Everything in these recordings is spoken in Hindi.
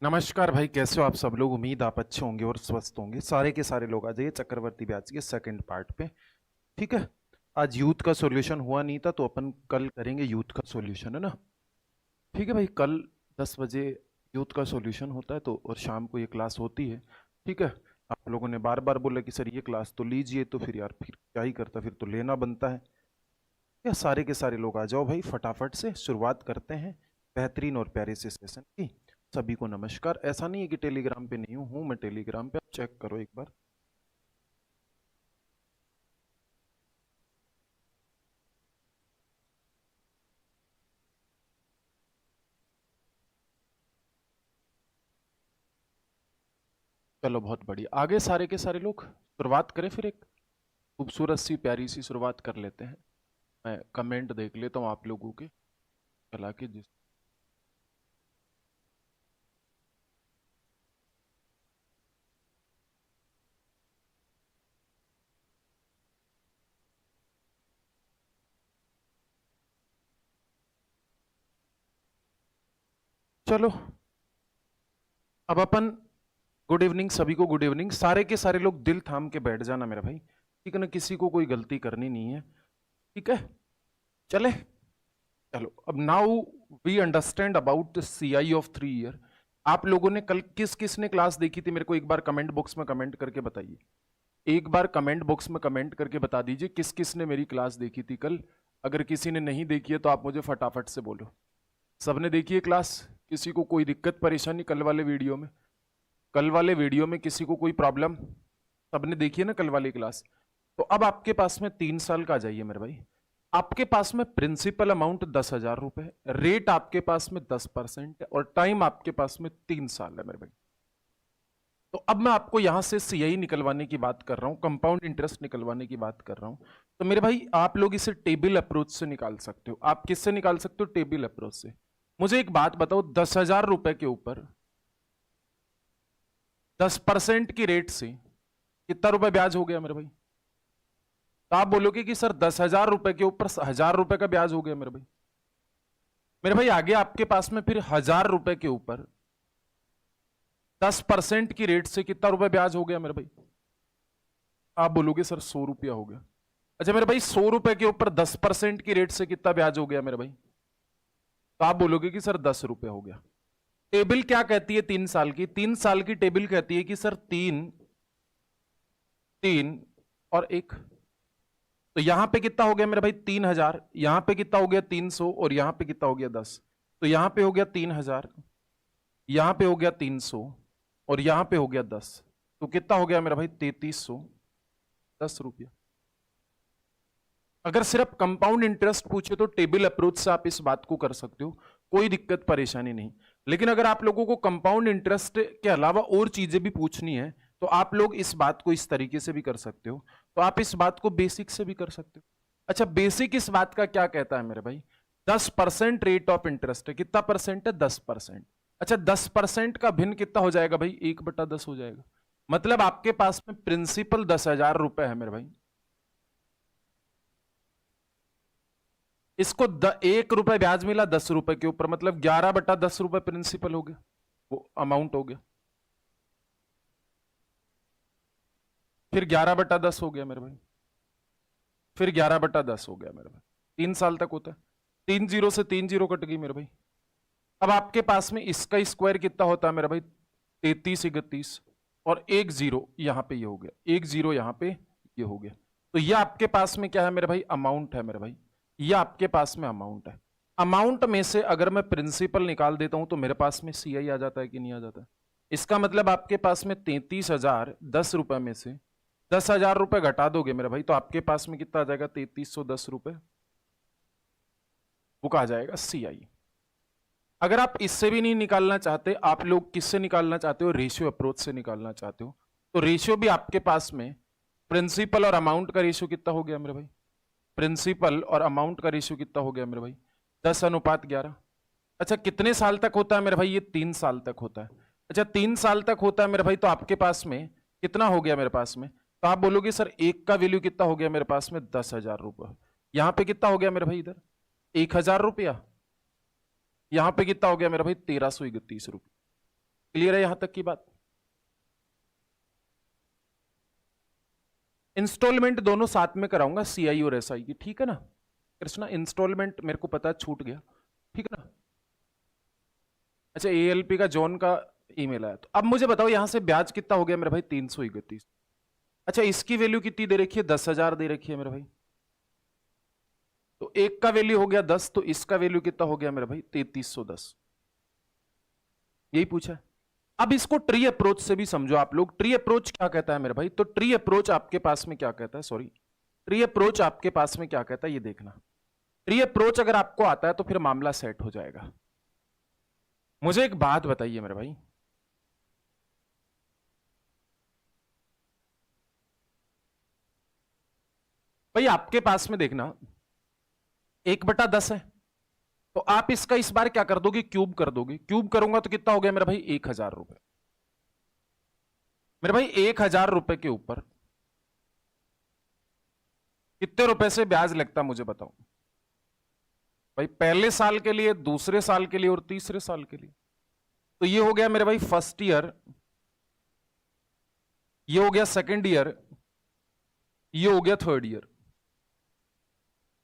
नमस्कार भाई, कैसे हो आप सब लोग। उम्मीद आप अच्छे होंगे और स्वस्थ होंगे। सारे के सारे लोग आ जाइए चक्रवर्ती बैच के सेकंड पार्ट पे। ठीक है। आज यूथ का सॉल्यूशन हुआ नहीं था तो अपन कल करेंगे यूथ का सॉल्यूशन, है ना। ठीक है भाई, कल 10 बजे यूथ का सॉल्यूशन होता है तो, और शाम को ये क्लास होती है। ठीक है। आप लोगों ने बार बार बोला कि सर ये क्लास तो लीजिए, तो फिर यार फिर क्या ही करता, फिर तो लेना बनता है। या सारे के सारे लोग आ जाओ भाई, फटाफट से शुरुआत करते हैं बेहतरीन और प्यारे से सेशन की। सभी को नमस्कार। ऐसा नहीं है कि टेलीग्राम पे नहीं हूँ मैं, टेलीग्राम पे आप चेक करो एक बार। चलो बहुत बढ़िया, आगे सारे के सारे लोग शुरुआत करें। फिर एक खूबसूरत सी प्यारी सी शुरुआत कर लेते हैं। मैं कमेंट देख लेता हूँ आप लोगों के, चला के जिस। चलो अब अपन, गुड इवनिंग सभी को, गुड इवनिंग। सारे के सारे लोग दिल थाम के बैठ जाना मेरा भाई, ठीक है ना। किसी को कोई गलती करनी नहीं है, ठीक है। चले, चलो अब now we understand about the CI of 3 year. आप लोगों ने कल किस किस ने क्लास देखी थी, मेरे को एक बार कमेंट बॉक्स में कमेंट करके बताइए। एक बार कमेंट बॉक्स में कमेंट करके बता दीजिए किस किस ने मेरी क्लास देखी थी कल। अगर किसी ने नहीं देखी है तो आप मुझे फटाफट से बोलो। सबने देखी है क्लास? किसी को कोई दिक्कत परेशानी कल वाले वीडियो में? कल वाले वीडियो में किसी को कोई प्रॉब्लम? सबने देखी है ना कल वाली क्लास। तो अब आपके पास में 3 साल का आ जाइए मेरे भाई। आपके पास में प्रिंसिपल अमाउंट 10,000 रुपए, रेट आपके पास में 10% है, और टाइम आपके पास में 3 साल है मेरे भाई। तो अब मैं आपको यहां से सीआई निकलवाने की बात कर रहा हूं, कंपाउंड इंटरेस्ट निकलवाने की बात कर रहा हूं। तो मेरे भाई आप लोग इसे टेबल अप्रोच से निकाल सकते हो। आप किससे निकाल सकते हो? टेबल अप्रोच से। मुझे एक बात बताओ, 10,000 रुपए के ऊपर 10% की रेट से कितना रुपए ब्याज हो गया मेरे भाई? तो आप बोलोगे कि सर 10,000 रुपए के ऊपर 1,000 रुपए का ब्याज हो गया मेरे भाई। मेरे भाई आगे आपके पास में फिर 1,000 रुपए के ऊपर 10% की रेट से कितना रुपए ब्याज हो गया मेरे भाई? आप बोलोगे सर 100 रुपया हो गया। अच्छा मेरे भाई, 100 रुपए के ऊपर 10% की रेट से कितना ब्याज हो गया मेरे भाई? तो आप बोलोगे कि सर 10 रुपए हो गया। टेबल क्या कहती है 3 साल की? 3 साल की टेबल कहती है कि सर 3, 3 और 1। तो यहां पे कितना हो गया मेरे भाई? 3,000। यहां पे कितना हो गया? 300। और यहां पे कितना हो गया? 10। तो यहां पे हो गया 3,000, यहां पे हो गया 300, और यहां पे हो गया 10। तो कितना हो गया मेरा भाई? 3,310 रुपया। अगर सिर्फ कंपाउंड इंटरेस्ट पूछे तो टेबल अप्रोच से आप इस बात को कर सकते हो, कोई दिक्कत परेशानी नहीं। लेकिन अगर आप लोगों को कंपाउंड इंटरेस्ट के अलावा और चीजें भी पूछनी है तो आप लोग इस बात को इस तरीके से भी कर सकते हो। तो आप इस बात को बेसिक से भी कर सकते हो। अच्छा, बेसिक इस बात का क्या कहता है मेरे भाई? 10% रेट ऑफ इंटरेस्ट है। कितना परसेंट है? 10%। अच्छा, 10% का भिन्न कितना हो जाएगा भाई? 1/10 हो जाएगा। मतलब आपके पास में प्रिंसिपल 10,000 रुपए है मेरे भाई। इसको 1 रुपए ब्याज मिला 10 रुपए के ऊपर, मतलब 11/10 रुपए प्रिंसिपल हो गया, वो अमाउंट हो गया। फिर 11/10 हो गया मेरे भाई। फिर 11/10 हो गया मेरे भाई। 3 साल तक होता है। 3 जीरो से 3 जीरो कट गई मेरे भाई। अब आपके पास में इसका स्क्वायर कितना होता है मेरा भाई? 33 31। और 1 जीरो यहां पे ये हो गया, 1 जीरो यहां पे ये हो गया। तो ये आपके पास में क्या है मेरे भाई? अमाउंट है मेरे भाई। ये आपके पास में अमाउंट है। अमाउंट में से अगर मैं प्रिंसिपल निकाल देता हूं तो मेरे पास में सीआई आ जाता है कि नहीं आ जाता है? इसका मतलब आपके पास में 33,010 रुपए में से 10,000 रुपए घटा दोगे मेरे भाई, तो आपके पास में कितना आ जाएगा? 3,310 रुपए। वो कहा जाएगा सीआई। अगर आप इससे भी नहीं निकालना चाहते, आप लोग किससे निकालना चाहते हो? रेशियो अप्रोच से निकालना चाहते हो, तो रेशियो भी आपके पास में प्रिंसिपल और अमाउंट का रेशियो कितना हो गया मेरे भाई? प्रिंसिपल और अमाउंट का रेशियो कितना हो गया मेरे भाई? 10:11। अच्छा, कितने साल तक होता है मेरे भाई? ये 3 साल तक होता है। अच्छा, 3 साल तक होता है मेरे भाई, तो आपके पास में कितना हो गया मेरे पास में? तो आप बोलोगे सर एक का वैल्यू कितना हो गया मेरे पास में? 10,000 रुपये। यहां पे कितना हो गया मेरे भाई? इधर 1,000 रुपया। यहां पे कितना हो गया मेरा भाई? 1,331 रुपये। क्लियर है यहां तक की बात? इंस्टॉलमेंट दोनों साथ में कराऊंगा, सीआई और एसआई की, ठीक है ना कृष्णा? इंस्टॉलमेंट मेरे को पता छूट गया, ठीक है ना? अच्छा, एएलपी का जॉन का ईमेल आया। तो अब मुझे बताओ यहां से ब्याज कितना हो गया मेरे भाई? 331। अच्छा, इसकी वैल्यू कितनी दे रखी है? 10,000 दे रखी है मेरे भाई। तो एक का वैल्यू हो गया 10, तो इसका वैल्यू कितना हो गया मेरे भाई? 3310। यही पूछा है। अब इसको ट्री अप्रोच से भी समझो आप लोग। ट्री अप्रोच क्या कहता है मेरे भाई? तो ट्री अप्रोच आपके पास में क्या कहता है, सॉरी, ट्री अप्रोच आपके पास में क्या कहता है ये देखना। ट्री अप्रोच अगर आपको आता है तो फिर मामला सेट हो जाएगा। मुझे एक बात बताइए मेरे भाई, भाई आपके पास में देखना 1/10 है, तो आप इसका इस बार क्या कर दोगे? क्यूब कर दोगे। क्यूब करूंगा तो कितना हो गया मेरा भाई? 1,000 रुपए। मेरे भाई 1,000 रुपए के ऊपर कितने रुपए से ब्याज लगता मुझे बताओ भाई? पहले साल के लिए, दूसरे साल के लिए और तीसरे साल के लिए। तो ये हो गया मेरे भाई फर्स्ट ईयर, ये हो गया सेकेंड ईयर, ये हो गया थर्ड ईयर।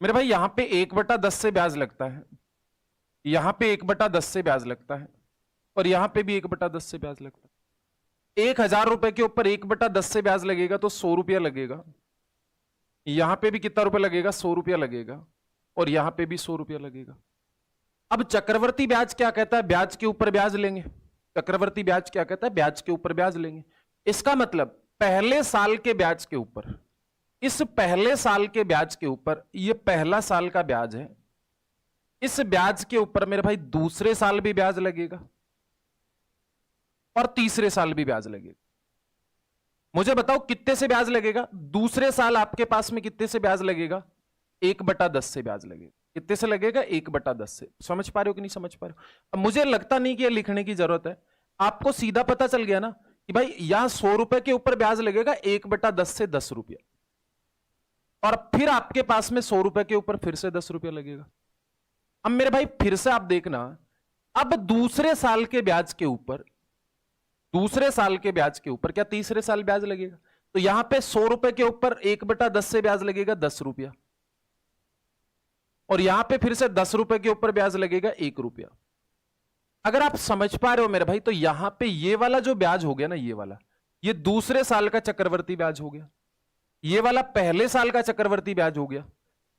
मेरे भाई यहां पे 1/10 से ब्याज लगता है, यहां पे 1/10 से ब्याज लगता है, और यहां पे भी 1/10 से ब्याज लगता है। 1,000 रुपए के ऊपर 1/10 से ब्याज लगेगा तो 100 रुपया लगेगा। यहां पे भी कितना रुपया लगेगा? 100 रुपया लगेगा, और यहां पे भी 100 रुपया लगेगा। अब चक्रवर्ती ब्याज क्या कहता है? ब्याज के ऊपर ब्याज लेंगे। चक्रवर्ती ब्याज क्या कहता है? ब्याज के ऊपर ब्याज लेंगे। इसका मतलब पहले साल के ब्याज के ऊपर, इस पहले साल के ब्याज के ऊपर, ये पहला साल का ब्याज है, इस ब्याज के ऊपर मेरे भाई दूसरे साल भी ब्याज लगेगा और तीसरे साल भी ब्याज लगेगा। मुझे बताओ कितने से ब्याज लगेगा? दूसरे साल आपके पास में कितने से ब्याज लगेगा? 1/10 से ब्याज लगेगा। कितने से लगेगा? 1/10 से। समझ पा रहे हो कि नहीं समझ पा रहे हो? अब मुझे लगता नहीं कि ये लिखने की जरूरत है, आपको सीधा पता चल गया ना कि भाई यहां 100 रुपए के ऊपर ब्याज लगेगा 1/10 से 10 रुपया, और फिर आपके पास में 100 रुपए के ऊपर फिर से 10 रुपया लगेगा। अब मेरे भाई फिर से आप देखना, अब दूसरे साल के ब्याज के ऊपर, दूसरे साल के ब्याज के ऊपर क्या तीसरे साल ब्याज लगेगा? तो यहां पे 100 रुपए के ऊपर 1/10 से ब्याज लगेगा 10 रुपया, और यहां पे फिर से 10 रुपए के ऊपर ब्याज लगेगा 1 रुपया। अगर आप समझ पा रहे हो मेरे भाई, तो यहां पे ये वाला जो ब्याज हो गया ना, ये वाला, ये दूसरे साल का चक्रवर्ती ब्याज हो गया, ये वाला पहले साल का चक्रवर्ती ब्याज हो गया,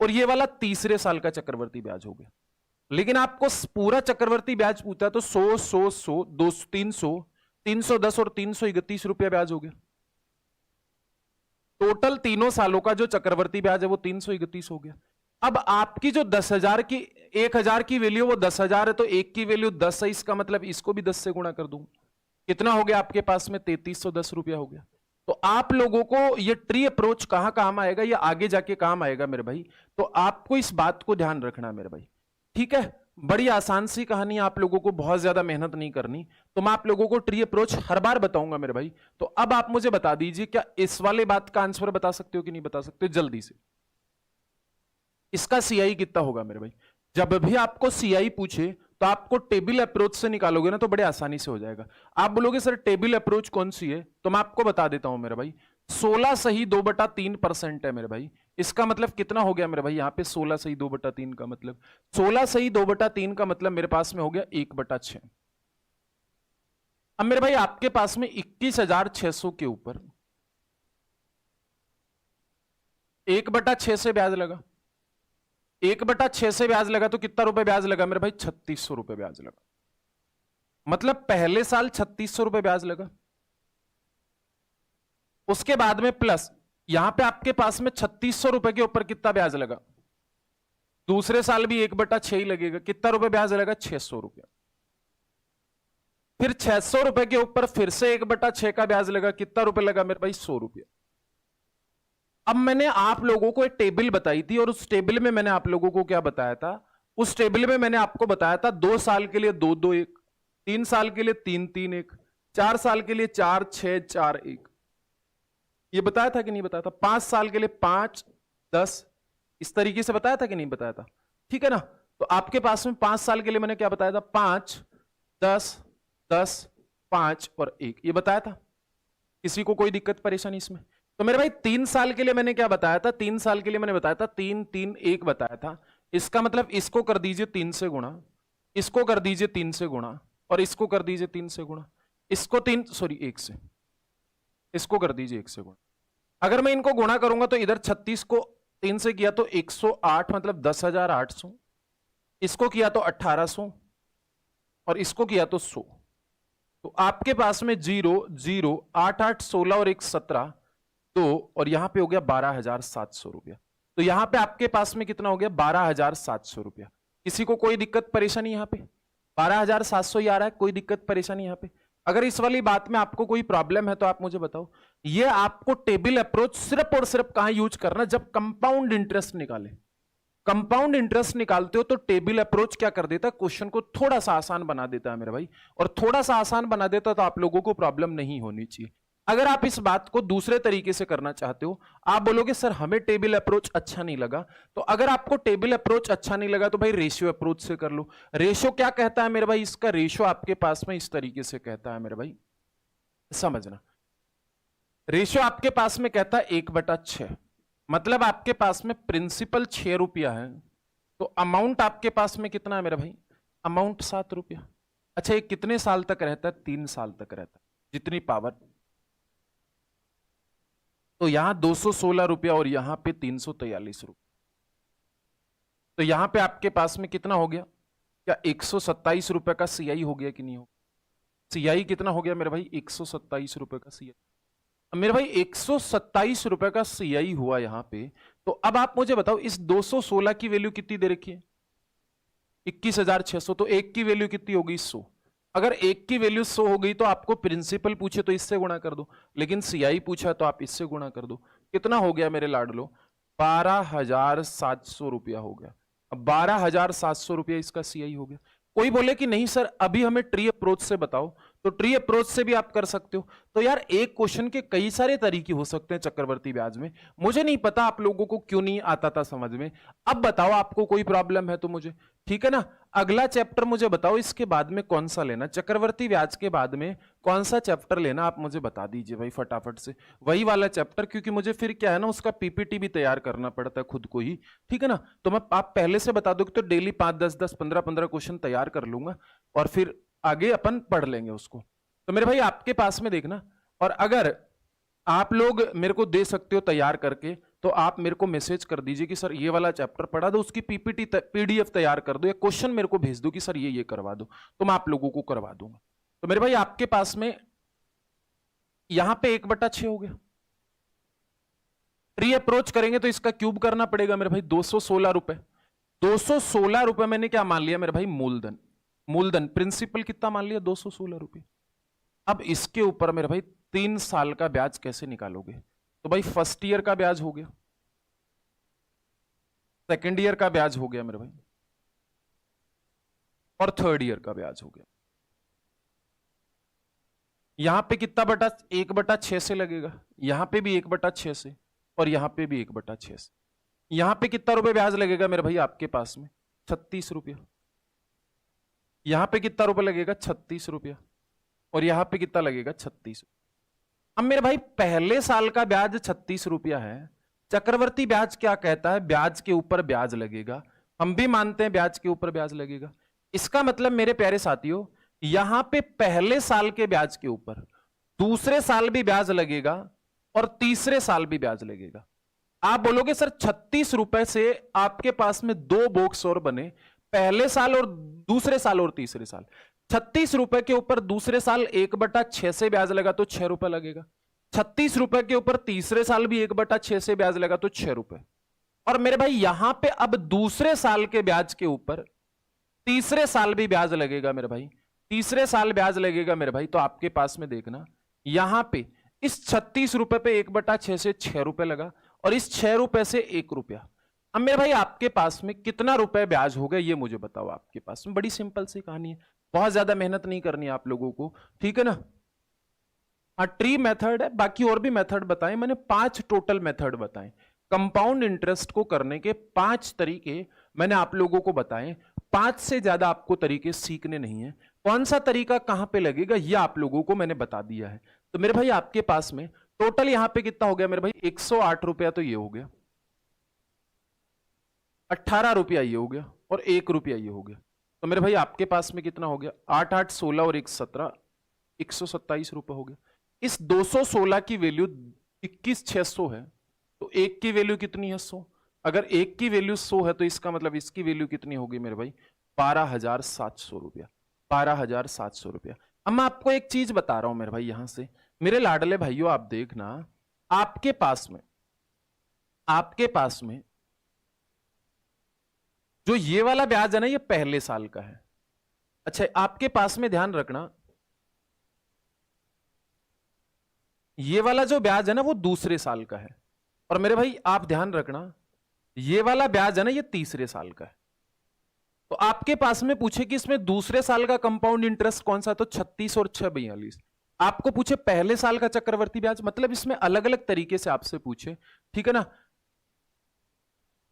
और ये वाला तीसरे साल का चक्रवर्ती ब्याज हो गया। लेकिन आपको पूरा चक्रवर्ती ब्याज पूछता है तो 100, 100, 100, 200, 300, 310 और 331 रुपया ब्याज हो गया। टोटल तीनों सालों का जो चक्रवर्ती ब्याज है वो 331 हो गया। अब आपकी जो 10,000 की, 1,000 की वैल्यू वो 10,000 है, तो एक की वैल्यू 10 है, इसका मतलब इसको भी 10 से गुणा कर दूं, कितना हो गया आपके पास में? 3310 रुपया हो गया। तो आप लोगों को ये ट्री अप्रोच कहां काम आएगा, या आगे जाके काम आएगा मेरे भाई, तो आपको इस बात को ध्यान रखना है मेरे भाई, ठीक है? बड़ी आसान सी कहानी, आप लोगों को बहुत ज्यादा मेहनत नहीं करनी, तो मैं आप लोगों को ट्री अप्रोच हर बार बताऊंगा मेरे भाई। तो अब आप मुझे बता दीजिए, क्या इस वाले बात का आंसर बता सकते हो कि नहीं बता सकते? जल्दी से, इसका सीआई कितना होगा मेरे भाई? जब भी आपको सीआई पूछे तो आपको टेबल अप्रोच से निकालोगे ना, तो बड़े आसानी से हो जाएगा। आप बोलोगे सर टेबल अप्रोच कौन सी है, तो मैं आपको बता देता हूं मेरे भाई। 16 सही 2/3% है मेरे भाई। इसका मतलब कितना हो गया मेरे भाई? यहां पे 16 सही 2/3 का मतलब, 16 सही 2/3 का मतलब मेरे पास में हो गया 1/6। अब मेरे भाई आपके पास में 21,600 के ऊपर 1/6 से ब्याज लगा, 1/6 से ब्याज लगा तो कितना रुपए ब्याज लगा मेरे भाई? 3,600 रुपए ब्याज लगा। मतलब पहले साल 3,600 रुपए ब्याज लगा, उसके बाद में प्लस यहां पे आपके पास में 3,600 रुपए के ऊपर कितना ब्याज लगा? दूसरे साल भी 1/6 ही लगेगा। कितना रुपए ब्याज लगा? 600 रुपया। फिर 600 रुपए के ऊपर फिर से 1/6 का ब्याज लगा। कितना रुपए लगा मेरे भाई? 100 रुपया। अब मैंने आप लोगों को एक टेबल बताई थी, और उस टेबल में मैंने आप लोगों को क्या बताया था? उस टेबल में मैंने आपको बताया था 2 साल के लिए 2, 2, 1, 3 साल के लिए 3, 3, 1, 4 साल के लिए 4, 6, 4, 1, ये बताया था कि नहीं बताया था? 5 साल के लिए 5, 10, इस तरीके से बताया था कि नहीं बताया था? ठीक है ना? तो आपके पास में 5 साल के लिए मैंने क्या बताया था? 5, 10, 10, 5 और 1, ये बताया था। किसी को कोई दिक्कत परेशानी इसमें? तो मेरे भाई 3 साल के लिए मैंने क्या बताया था? 3 साल के लिए मैंने बताया था 3 3 1 बताया था। इसका मतलब इसको कर दीजिए 3 से गुणा, इसको कर दीजिए 3 से गुणा, और इसको कर दीजिए 3 से गुणा, इसको 1 से, इसको कर दीजिए 1 से गुणा। अगर मैं इनको गुणा करूंगा तो इधर 36 को 3 से किया तो 108 मतलब 10,800, इसको किया तो 1800 और इसको किया तो 100। तो आपके पास में 0 0 8 8 16 और 1 17 2 और यहां पे हो गया 12,700 रुपया। तो यहां पे आपके पास में कितना हो गया? 12,700 रुपया। किसी को कोई दिक्कत परेशानी? यहां पे 12,700 ही आ रहा है, कोई दिक्कत परेशानी यहां पे? अगर इस वाली बात में आपको कोई प्रॉब्लम है तो आप मुझे बताओ। ये आपको टेबल अप्रोच सिर्फ और सिर्फ कहां यूज करना? जब कंपाउंड इंटरेस्ट निकाले। कंपाउंड इंटरेस्ट निकालते हो तो टेबल अप्रोच क्या कर देता है? क्वेश्चन को थोड़ा सा आसान बना देता है मेरे भाई, और थोड़ा सा आसान बना देता तो आप लोगों को प्रॉब्लम नहीं होनी चाहिए। अगर आप इस बात को दूसरे तरीके से करना चाहते हो, आप बोलोगे सर हमें टेबल अप्रोच अच्छा नहीं लगा, तो अगर आपको टेबल अप्रोच अच्छा नहीं लगा तो भाई रेशियो अप्रोच से कर लो। रेशियो क्या कहता है मेरे भाई? इसका रेशियो आपके पास में इस तरीके से कहता है मेरे भाई, समझना। रेशियो आपके पास में कहता है 1/6, मतलब आपके पास में प्रिंसिपल 6 रुपया है, तो अमाउंट आपके पास में कितना है मेरा भाई? अमाउंट 7 रुपया। अच्छा, ये कितने साल तक रहता है? 3 साल तक रहता है, जितनी पावर। तो यहां 216 रुपया और यहां पे 343 रुपया। तो यहां पे आपके पास में कितना हो गया? क्या 127 रुपए का सीआई हो गया कि नहीं हो? सीआई कितना हो गया मेरे भाई? 127 रुपए का सीआई। मेरे भाई 127 रुपए का सीआई हुआ यहां पे। तो अब आप मुझे बताओ इस 216 की वैल्यू कितनी दे रखी है? 21,600। तो एक की वैल्यू कितनी होगी? 100। अगर एक की वैल्यू 100 हो गई तो आपको प्रिंसिपल पूछे तो इससे गुणा कर दो, लेकिन सीआई पूछा तो आप इससे गुणा कर दो। कितना हो गया मेरे लाडलो? 12,700 रुपया हो गया। अब 12,700 रुपया इसका सीआई हो गया। कोई बोले कि नहीं सर अभी हमें ट्री अप्रोच से बताओ, तो ट्री अप्रोच से भी आप कर सकते हो। तो यार एक क्वेश्चन के कई सारे तरीके हो सकते हैं चक्रवर्ती ब्याज में। मुझे नहीं पता आप लोगों को क्यों नहीं आता था समझ में। अब बताओ आपको कोई प्रॉब्लम है तो मुझे, ठीक है ना। अगला चैप्टर मुझे बताओ इसके बाद में कौन सा लेना, चक्रवर्ती ब्याज के बाद में कौन सा चैप्टर लेना, आप मुझे बता दीजिए भाई फटाफट से। वही वाला चैप्टर, क्योंकि मुझे फिर क्या है ना उसका पीपीटी भी तैयार करना पड़ता है खुद को ही, ठीक है ना। तो मैं आप पहले से बता दो तो डेली 5 10 10 15 15 क्वेश्चन तैयार कर लूंगा और फिर आगे अपन पढ़ लेंगे उसको। तो मेरे भाई आपके पास में देखना, और अगर आप लोग मेरे को दे सकते हो तैयार करके तो आप मेरे को मैसेज कर दीजिए कि सर ये वाला चैप्टर पढ़ा दो, उसकी पीपीटी पीडीएफ तैयार कर दो, या क्वेश्चन मेरे को भेज दो कि सर ये करवा दो, तो मैं आप लोगों को करवा दूंगा। तो मेरे भाई आपके पास में यहां पे 1/6 हो गया। ट्री अप्रोच करेंगे तो इसका क्यूब करना पड़ेगा मेरे भाई, 216 रुपए। 216 रुपए मैंने क्या मान लिया मेरे भाई? मूलधन। मूलधन प्रिंसिपल कितना मान लिया? 216 रुपए। अब इसके ऊपर मेरे भाई 3 साल का ब्याज कैसे निकालोगे? तो भाई फर्स्ट ईयर का ब्याज हो गया, सेकेंड ईयर का ब्याज हो गया मेरे भाई, और थर्ड ईयर का ब्याज हो गया। यहां पे कितना बटा? 1/6 से लगेगा, यहां पे भी 1/6 से, और यहां पे भी 1/6 से। यहां पे कितना रुपए ब्याज लगेगा मेरे भाई आपके पास में? 36 रुपया। यहां पे कितना रुपए लगेगा? 36 रुपया। और यहां पे कितना लगेगा? 36। अब मेरे भाई पहले साल का ब्याज 36 रुपया है, चक्रवर्ती ब्याज क्या कहता है? ब्याज के ऊपर ब्याज लगेगा। हम भी मानते हैं ब्याज के ऊपर ब्याज लगेगा। इसका मतलब मेरे प्यारे साथियों यहां पे पहले साल के ब्याज के ऊपर दूसरे साल भी ब्याज लगेगा और तीसरे साल भी ब्याज लगेगा। आप बोलोगे सर 36 रुपए से आपके पास में 2 बॉक्स और बने, पहले साल और दूसरे साल और तीसरे साल। 36 रुपए के ऊपर दूसरे साल 1/6 से ब्याज लगा तो 6 रुपए लगेगा। 36 रुपए के ऊपर तीसरे साल भी 1/6 से ब्याज लगा तो 6 रुपए। और मेरे भाई यहां पे अब दूसरे साल के ब्याज के ऊपर तीसरे साल भी ब्याज लगेगा मेरे भाई, तीसरे साल ब्याज लगेगा मेरे भाई। तो आपके पास में देखना यहां पे इस 36 रुपए पे 1/6 से 6 रुपए लगा, और इस 6 रुपए से 1 रुपया। अब मेरे भाई आपके पास में कितना रुपए ब्याज हो गया ये मुझे बताओ। आपके पास में बड़ी सिंपल सी कहानी है, बहुत ज्यादा मेहनत नहीं करनी है आप लोगों को, ठीक है ना। हाँ ट्री मेथड है, बाकी और भी मेथड बताए मैंने, 5 टोटल मेथड बताए। कंपाउंड इंटरेस्ट को करने के 5 तरीके मैंने आप लोगों को बताए। 5 से ज्यादा आपको तरीके सीखने नहीं है, कौन सा तरीका कहां पे लगेगा ये आप लोगों को मैंने बता दिया है। तो मेरे भाई आपके पास में टोटल यहां पे कितना हो गया मेरे भाई, 108 रुपया तो ये हो गया, 18 रुपया ये हो गया और 1 रुपया ये हो गया। तो मेरे भाई आपके पास में कितना हो गया, 8 8 16 और 1 17, 127 रुपये हो गया। इस 216 की वैल्यू 21,600 है, तो एक की वैल्यू कितनी है, 100। अगर एक की वैल्यू 100 है तो इसका मतलब इसकी वैल्यू कितनी होगी मेरे भाई, 12,700 रुपया, 12,700 रुपया। अब मैं आपको एक चीज बता रहा हूं मेरे भाई, यहां से मेरे लाडले भाइयों आप देखना, आपके पास में जो ये वाला ब्याज है ना, ये पहले साल का है। अच्छा, आपके पास में ध्यान रखना, ये वाला जो ब्याज है ना वो दूसरे साल का है। और मेरे भाई आप ध्यान रखना, ये वाला ब्याज है ना ये तीसरे साल का है। तो आपके पास में पूछे कि इसमें दूसरे साल का कंपाउंड इंटरेस्ट कौन सा, तो 36 और 6 42। आपको पूछे पहले साल का चक्रवर्ती ब्याज, मतलब इसमें अलग अलग तरीके से आपसे पूछे, ठीक है ना।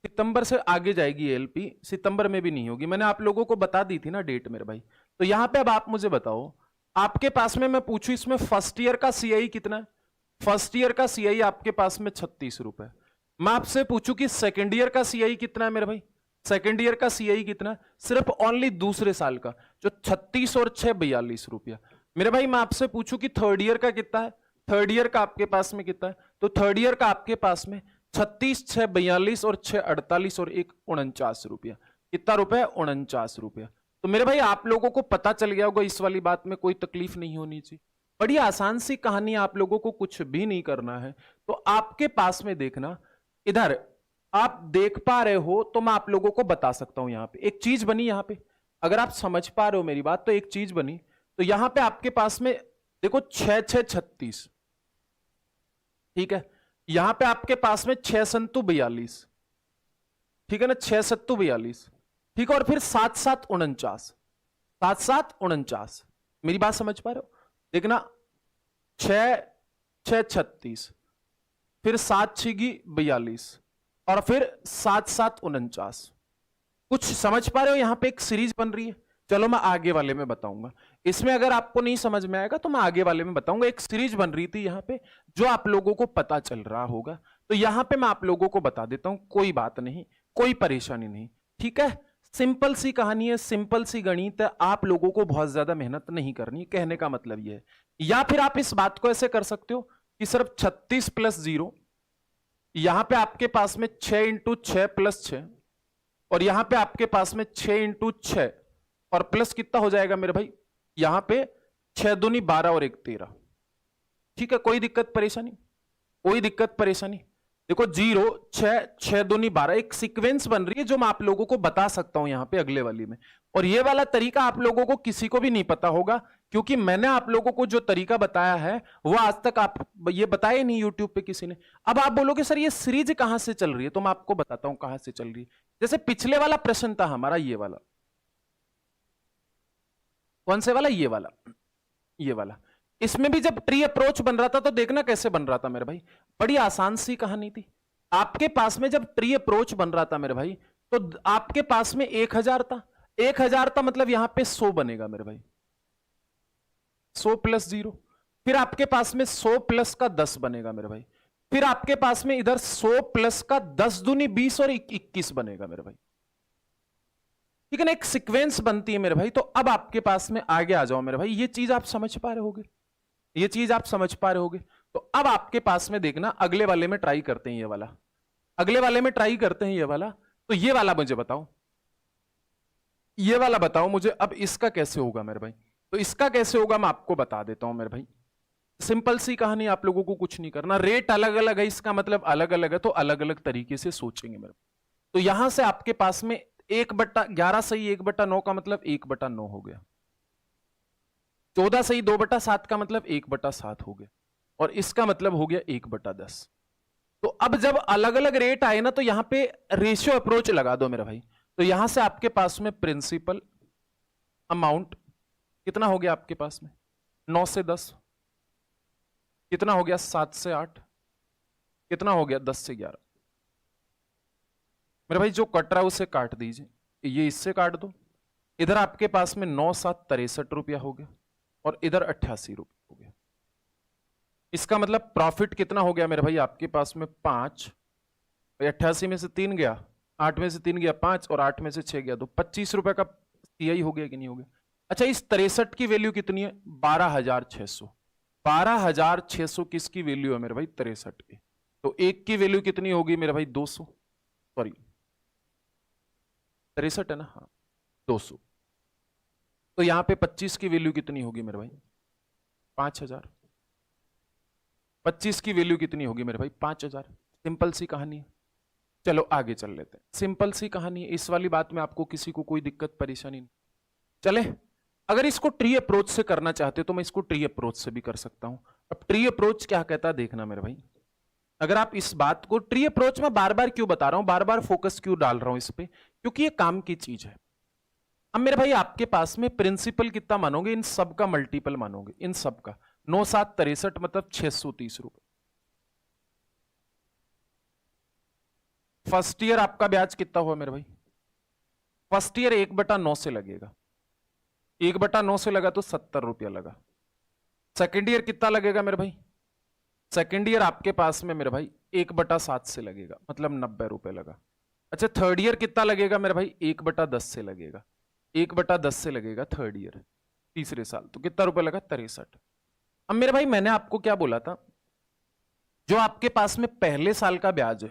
सितंबर से आगे जाएगी एलपी, सितंबर में भी नहीं होगी, मैंने आप लोगों को बता दी थी ना डेट मेरे भाई। तो यहां पे अब आप मुझे बताओ, आपके पास में मैं पूछूं इसमें फर्स्ट ईयर का सीआई कितना है, फर्स्ट ईयर का सीआई आपके पास में 36 रुपए। मैं आपसे पूछूं कि सेकेंड ईयर का सीआई कितना है मेरे भाई, सेकेंड ईयर का सीआई कितना है, सिर्फ ओनली दूसरे साल का, जो 36 और 6 42 रुपया। मेरे भाई मैं आपसे पूछूं कि थर्ड ईयर का कितना है, थर्ड ईयर का आपके पास में कितना है, तो थर्ड ईयर का आपके पास में 36 6 42 और 6 48 और 1 49 रुपया। कितना रुपया, 49 रुपया। तो मेरे भाई आप लोगों को पता चल गया होगा, इस वाली बात में कोई तकलीफ नहीं होनी चाहिए। बड़ी आसान सी कहानी, आप लोगों को कुछ भी नहीं करना है। तो आपके पास में देखना, इधर आप देख पा रहे हो तो मैं आप लोगों को बता सकता हूं, यहां पे एक चीज बनी, यहां पे अगर आप समझ पा रहे हो मेरी बात, तो एक चीज बनी। तो यहां पे आपके पास में देखो 6 6 36, ठीक है। यहां पे आपके पास में 6 संतु 42, ठीक है ना, 6 सत्तू 42, ठीक है। और फिर 7 7 49, 7 7 49। मेरी बात समझ पा रहे हो, देखना 6 6 36, फिर 7 6 42 और फिर 7 7 49। कुछ समझ पा रहे हो, यहां पे एक सीरीज बन रही है। चलो मैं आगे वाले में बताऊंगा, इसमें अगर आपको नहीं समझ में आएगा तो मैं आगे वाले में बताऊंगा। एक सीरीज बन रही थी यहां पे, जो आप लोगों को पता चल रहा होगा। तो यहां पे मैं आप लोगों को बता देता हूं, कोई बात नहीं, कोई परेशानी नहीं, ठीक है। सिंपल सी कहानी है, सिंपल सी गणित है, आप लोगों को बहुत ज्यादा मेहनत नहीं करनी, कहने का मतलब यह है। या फिर आप इस बात को ऐसे कर सकते हो कि सिर्फ 36 प्लस 0, यहां पे आपके पास में 6 इंटू 6 प्लस 6, और यहां पे आपके पास में 6 इंटू 6 और प्लस कितना हो जाएगा मेरे भाई, यहां पे 6 दूनी 12 और 1 13। ठीक है, कोई दिक्कत परेशानी, कोई दिक्कत परेशानी। देखो 0 6 6 दूनी 12, एक सीक्वेंस बन रही है जो मैं आप लोगों को बता सकता हूं यहां पे अगले वाली में। और ये वाला तरीका आप लोगों को किसी को भी नहीं पता होगा, क्योंकि मैंने आप लोगों को जो तरीका बताया है वो आज तक आप ये बताया नहीं यूट्यूब पे किसी ने। अब आप बोलोगे सर ये सीरीज कहां से चल रही है, तो मैं आपको बताता हूं कहां से चल रही है। जैसे पिछले वाला प्रश्न था हमारा, ये वाला, कौन से वाला, ये वाला, ये वाला। इसमें भी जब ट्री अप्रोच बन रहा था तो देखना कैसे बन रहा था मेरे भाई, बड़ी आसान सी कहानी थी। आपके पास में जब ट्री अप्रोच बन रहा था मेरे भाई, तो आपके पास में 1000 था, 1000 था, मतलब यहां पे 100 बनेगा मेरे भाई, 100 प्लस 0। फिर आपके पास में 100 प्लस का 10 बनेगा मेरे भाई। फिर आपके पास में इधर 100 प्लस का 10 दूनी 20 और 21 बनेगा मेरे भाई। ठीक है ना, एक सीक्वेंस बनती है मेरे भाई। तो अब आपके पास में आगे आ जाओ मेरे भाई, ये चीज आप समझ पा रहे होगे, ये चीज आप समझ पा रहे होगे। तो अब आपके पास में देखना, अगले वाले में ट्राई करते हैं ये वाला, अगले वाले में ट्राई करते हैं ये वाला। तो ये वाला मुझे बताओ, ये वाला बताओ मुझे, अब इसका कैसे होगा मेरे भाई। तो इसका कैसे होगा मैं आपको बता देता हूं मेरे भाई, सिंपल सी कहानी, आप लोगों को कुछ नहीं करना। रेट अलग अलग है, इसका मतलब अलग अलग है, तो अलग अलग तरीके से सोचेंगे मेरे भाई। तो यहां से आपके पास में 1/11 सही 1/9 का मतलब 1/9 हो गया, 14 सही 2/7 का मतलब 1/7 हो गया, और इसका मतलब हो गया 1/10। तो अब जब अलग अलग रेट आए ना, तो यहां पे रेशियो अप्रोच लगा दो मेरा भाई। तो यहां से आपके पास में प्रिंसिपल अमाउंट कितना हो गया आपके पास में, 9 से 10, कितना हो गया 7 से 8, कितना हो गया 10 से 11। मेरे भाई जो कट रहा है उसे काट दीजिए, ये इससे काट दो, इधर आपके पास में 9,763 रुपया हो गया और इधर 88 रुपया हो गया। इसका मतलब प्रॉफिट कितना हो गया मेरे भाई आपके पास में 5, 88 में से 3 गया, 8 में से 3 गया 5 और 8 में से 6 गया, तो 25 रुपए का सीआई हो गया कि नहीं हो गया। अच्छा, इस 63 की वैल्यू कितनी है? 12,600। 12,600 किसकी वैल्यू है मेरे भाई? 63 की। तो एक की वैल्यू कितनी होगी मेरे भाई? 200, सॉरी 63 है ना, हाँ 200। तो यहां पे 25 की वैल्यू कितनी होगी मेरे भाई? 5,000। 25 की वैल्यू कितनी होगी मेरे भाई? 5,000। सिंपल सी कहानी है। चलो आगे चल लेते हैं। सिंपल सी कहानी है, इस वाली बात में आपको किसी को कोई दिक्कत परेशानी नहीं। चले, अगर इसको ट्री अप्रोच से करना चाहते तो मैं इसको ट्री अप्रोच से भी कर सकता हूं। अब ट्री अप्रोच क्या कहता है देखना मेरे भाई। अगर आप इस बात को, ट्री अप्रोच में बार बार क्यों बता रहा हूं, बार बार फोकस क्यों डाल रहा हूं इस पे, क्योंकि ये काम की चीज है। अब मेरे भाई आपके पास में प्रिंसिपल कितना मानोगे? इन सब का मल्टीपल मानोगे, इन सब का। 9,763 मतलब 630 रुपए। फर्स्ट ईयर आपका ब्याज कितना हुआ मेरे भाई? फर्स्ट ईयर 1/9 से लगेगा। 1/9 से लगा तो 70 रुपया लगा। सेकेंड ईयर कितना लगेगा मेरे भाई? सेकेंड ईयर आपके पास में मेरे भाई 1/7 से लगेगा, मतलब 90 रुपए लगा। अच्छा, थर्ड ईयर कितना लगेगा मेरे भाई? 1/10 से लगेगा। 1/10 से लगेगा थर्ड ईयर, तीसरे साल। तो कितना रुपए लगा? 63। अब मेरे भाई मैंने आपको क्या बोला था, जो आपके पास में पहले साल का ब्याज है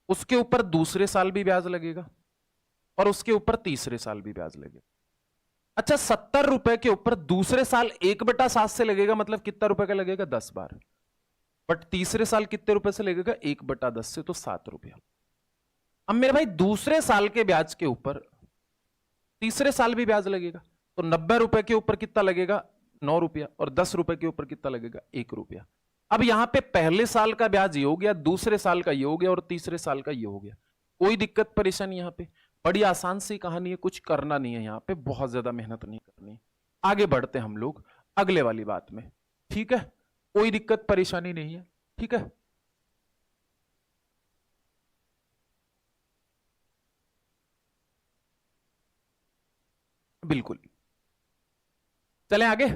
उसके ऊपर दूसरे साल भी ब्याज लगेगा और उसके ऊपर तीसरे साल भी ब्याज लगेगा। अच्छा, 70 रुपए के ऊपर दूसरे साल 1/7 से लगेगा, मतलब कितना रुपए का लगेगा? 10 बार। बट तीसरे साल कितने रुपए से लगेगा? 1/10 से, तो 7 रुपया। अब मेरे भाई दूसरे साल के ब्याज के ऊपर तीसरे साल भी ब्याज लगेगा, तो 90 रुपए के ऊपर कितना लगेगा? 9 रुपया। और 10 रुपए के ऊपर कितना लगेगा? 1 रुपया। अब यहां पे पहले साल का ब्याज ये हो गया, दूसरे साल का ये हो गया और तीसरे साल का ये हो गया। कोई दिक्कत परेशानी? यहां पे बड़ी आसान सी कहानी है, कुछ करना नहीं है यहां पे, बहुत ज्यादा मेहनत नहीं करनी। आगे बढ़ते हम लोग अगले वाली बात में, ठीक है? कोई दिक्कत परेशानी नहीं है, ठीक है? बिल्कुल। चलें आगे।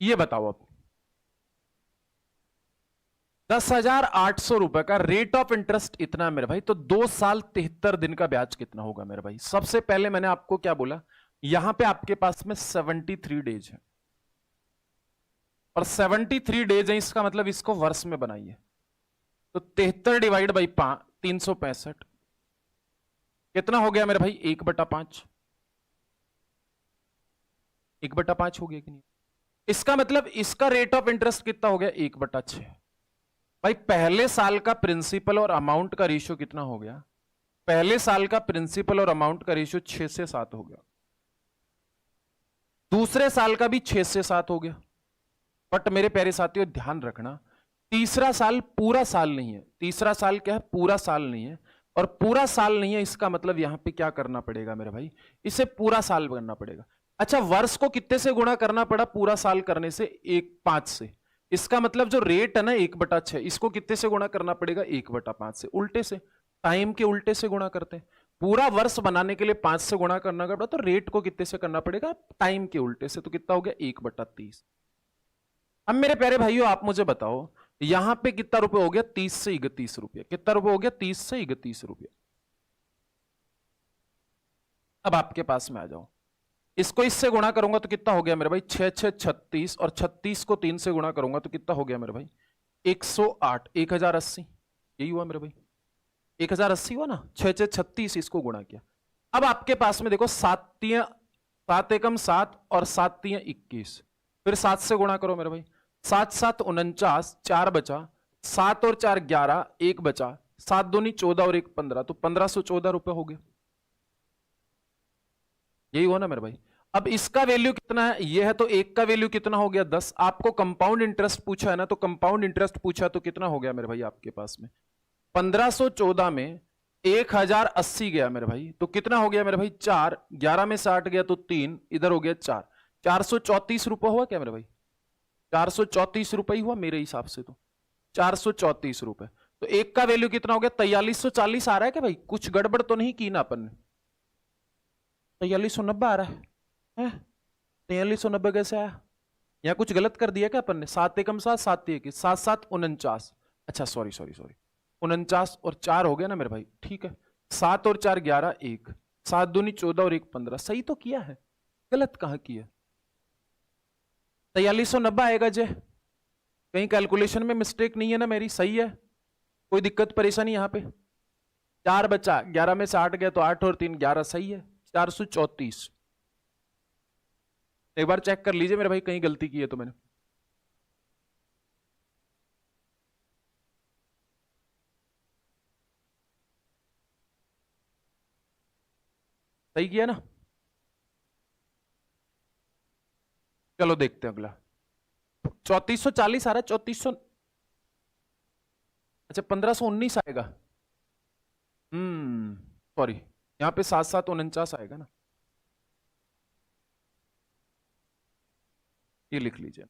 ये बताओ अब 10,800 रुपए का रेट ऑफ इंटरेस्ट इतना मेरे भाई, तो 2 साल 73 दिन का ब्याज कितना होगा मेरे भाई? सबसे पहले मैंने आपको क्या बोला, यहां पे आपके पास में 73 डेज है और 73 डेज है, इसका मतलब इसको वर्ष में बनाइए। तो 73 डिवाइड बाई 365 कितना हो गया मेरे भाई? 1/5। 1/5 हो गया कि नहीं? इसका मतलब इसका रेट ऑफ इंटरेस्ट कितना हो गया? 1/6। भाई पहले साल का प्रिंसिपल और अमाउंट का रेशियो कितना हो गया? पहले साल का प्रिंसिपल और अमाउंट का रेशियो 6 से 7 हो गया। दूसरे साल का भी 6 से 7 हो गया। बट मेरे प्यारे साथियों ध्यान रखना, तीसरा साल पूरा साल नहीं है। तीसरा साल क्या है? पूरा साल नहीं है। और पूरा साल नहीं है इसका मतलब यहां पे क्या करना पड़ेगा मेरे भाई? इसे पूरा साल करना पड़ेगा। अच्छा, वर्ष को कितने से गुणा करना पड़ा पूरा साल करने से? 5 से। इसका मतलब जो रेट है ना 1/6, इसको कितने से गुणा करना पड़ेगा? 1/5 से। उल्टे से, टाइम के उल्टे से गुणा करते हैं। पूरा वर्ष बनाने के लिए 5 से गुणा करना पड़ा, तो रेट को कितने से करना पड़ेगा? टाइम के उल्टे से। तो कितना हो गया? 1/30। अब मेरे प्यारे भाइयों आप मुझे बताओ, यहां पे कितना रुपए हो गया? 30 से 31 रुपये। कितना रुपए हो गया? 30 से 31 रुपये। अब आपके पास में आ जाओ, इसको इससे गुणा करूंगा तो कितना हो गया मेरे भाई? 6 6 36 और 36 को 3 से गुणा करूंगा तो कितना हो गया मेरे भाई? 108। 1080 यही हुआ मेरे भाई, 1080 हुआ ना। 6 6 36 इसको गुणा किया। अब आपके पास में देखो 7 एकम 7 और 7 21, फिर 7 से गुणा करो मेरे भाई। 7 7 49, 4 बचा, 7 और 4 11, 1 बचा, 7 दूनी 14 और 1 15, तो 1514 रुपए हो गए। यही हुआ ना मेरे भाई। अब इसका वैल्यू कितना है? ये है, तो एक का वैल्यू कितना हो गया? 10। आपको कंपाउंड इंटरेस्ट पूछा है ना, तो कंपाउंड इंटरेस्ट पूछा तो कितना हो गया मेरे भाई आपके पास में? 1514 में 1080 गया मेरे भाई, तो कितना हो गया मेरे भाई? 4। 11 में 60 गया तो 3, इधर हो गया 4। 434 रुपए हुआ क्या मेरे भाई? 434 रुपए ही हुआ मेरे हिसाब से, तो 434 रुपए। तो एक का वैल्यू कितना हो गया? 4340 आ रहा है क्या भाई? कुछ गड़बड़ तो नहीं की ना अपन ने? 4390 आ रहा है? 4390 कैसे आया? यहाँ कुछ गलत कर दिया क्या अपन ने? 7 एकम 7, 7 एक 7, 7 49। अच्छा सॉरी सॉरी सॉरी, 49 और 4 हो गया ना मेरे भाई, ठीक है। 7 और 4 11, 1, 7 दूनी 14 और 1 15। सही तो किया है, गलत कहां किया? 4390 आएगा जे, कहीं कैलकुलेशन में मिस्टेक नहीं है ना मेरी? सही है, कोई दिक्कत परेशानी? यहां पे 4 बचा, 11 में से 8 गया तो 8 और 3 11, सही है। 434। एक बार चेक कर लीजिए मेरे भाई, कहीं गलती की है तो मैंने। सही किया ना? चलो देखते हैं अगला। 3440 आ रहा है, 3400। अच्छा 1519 आएगा। सॉरी, यहां पे 7749 आएगा ना, ये लिख लीजिए।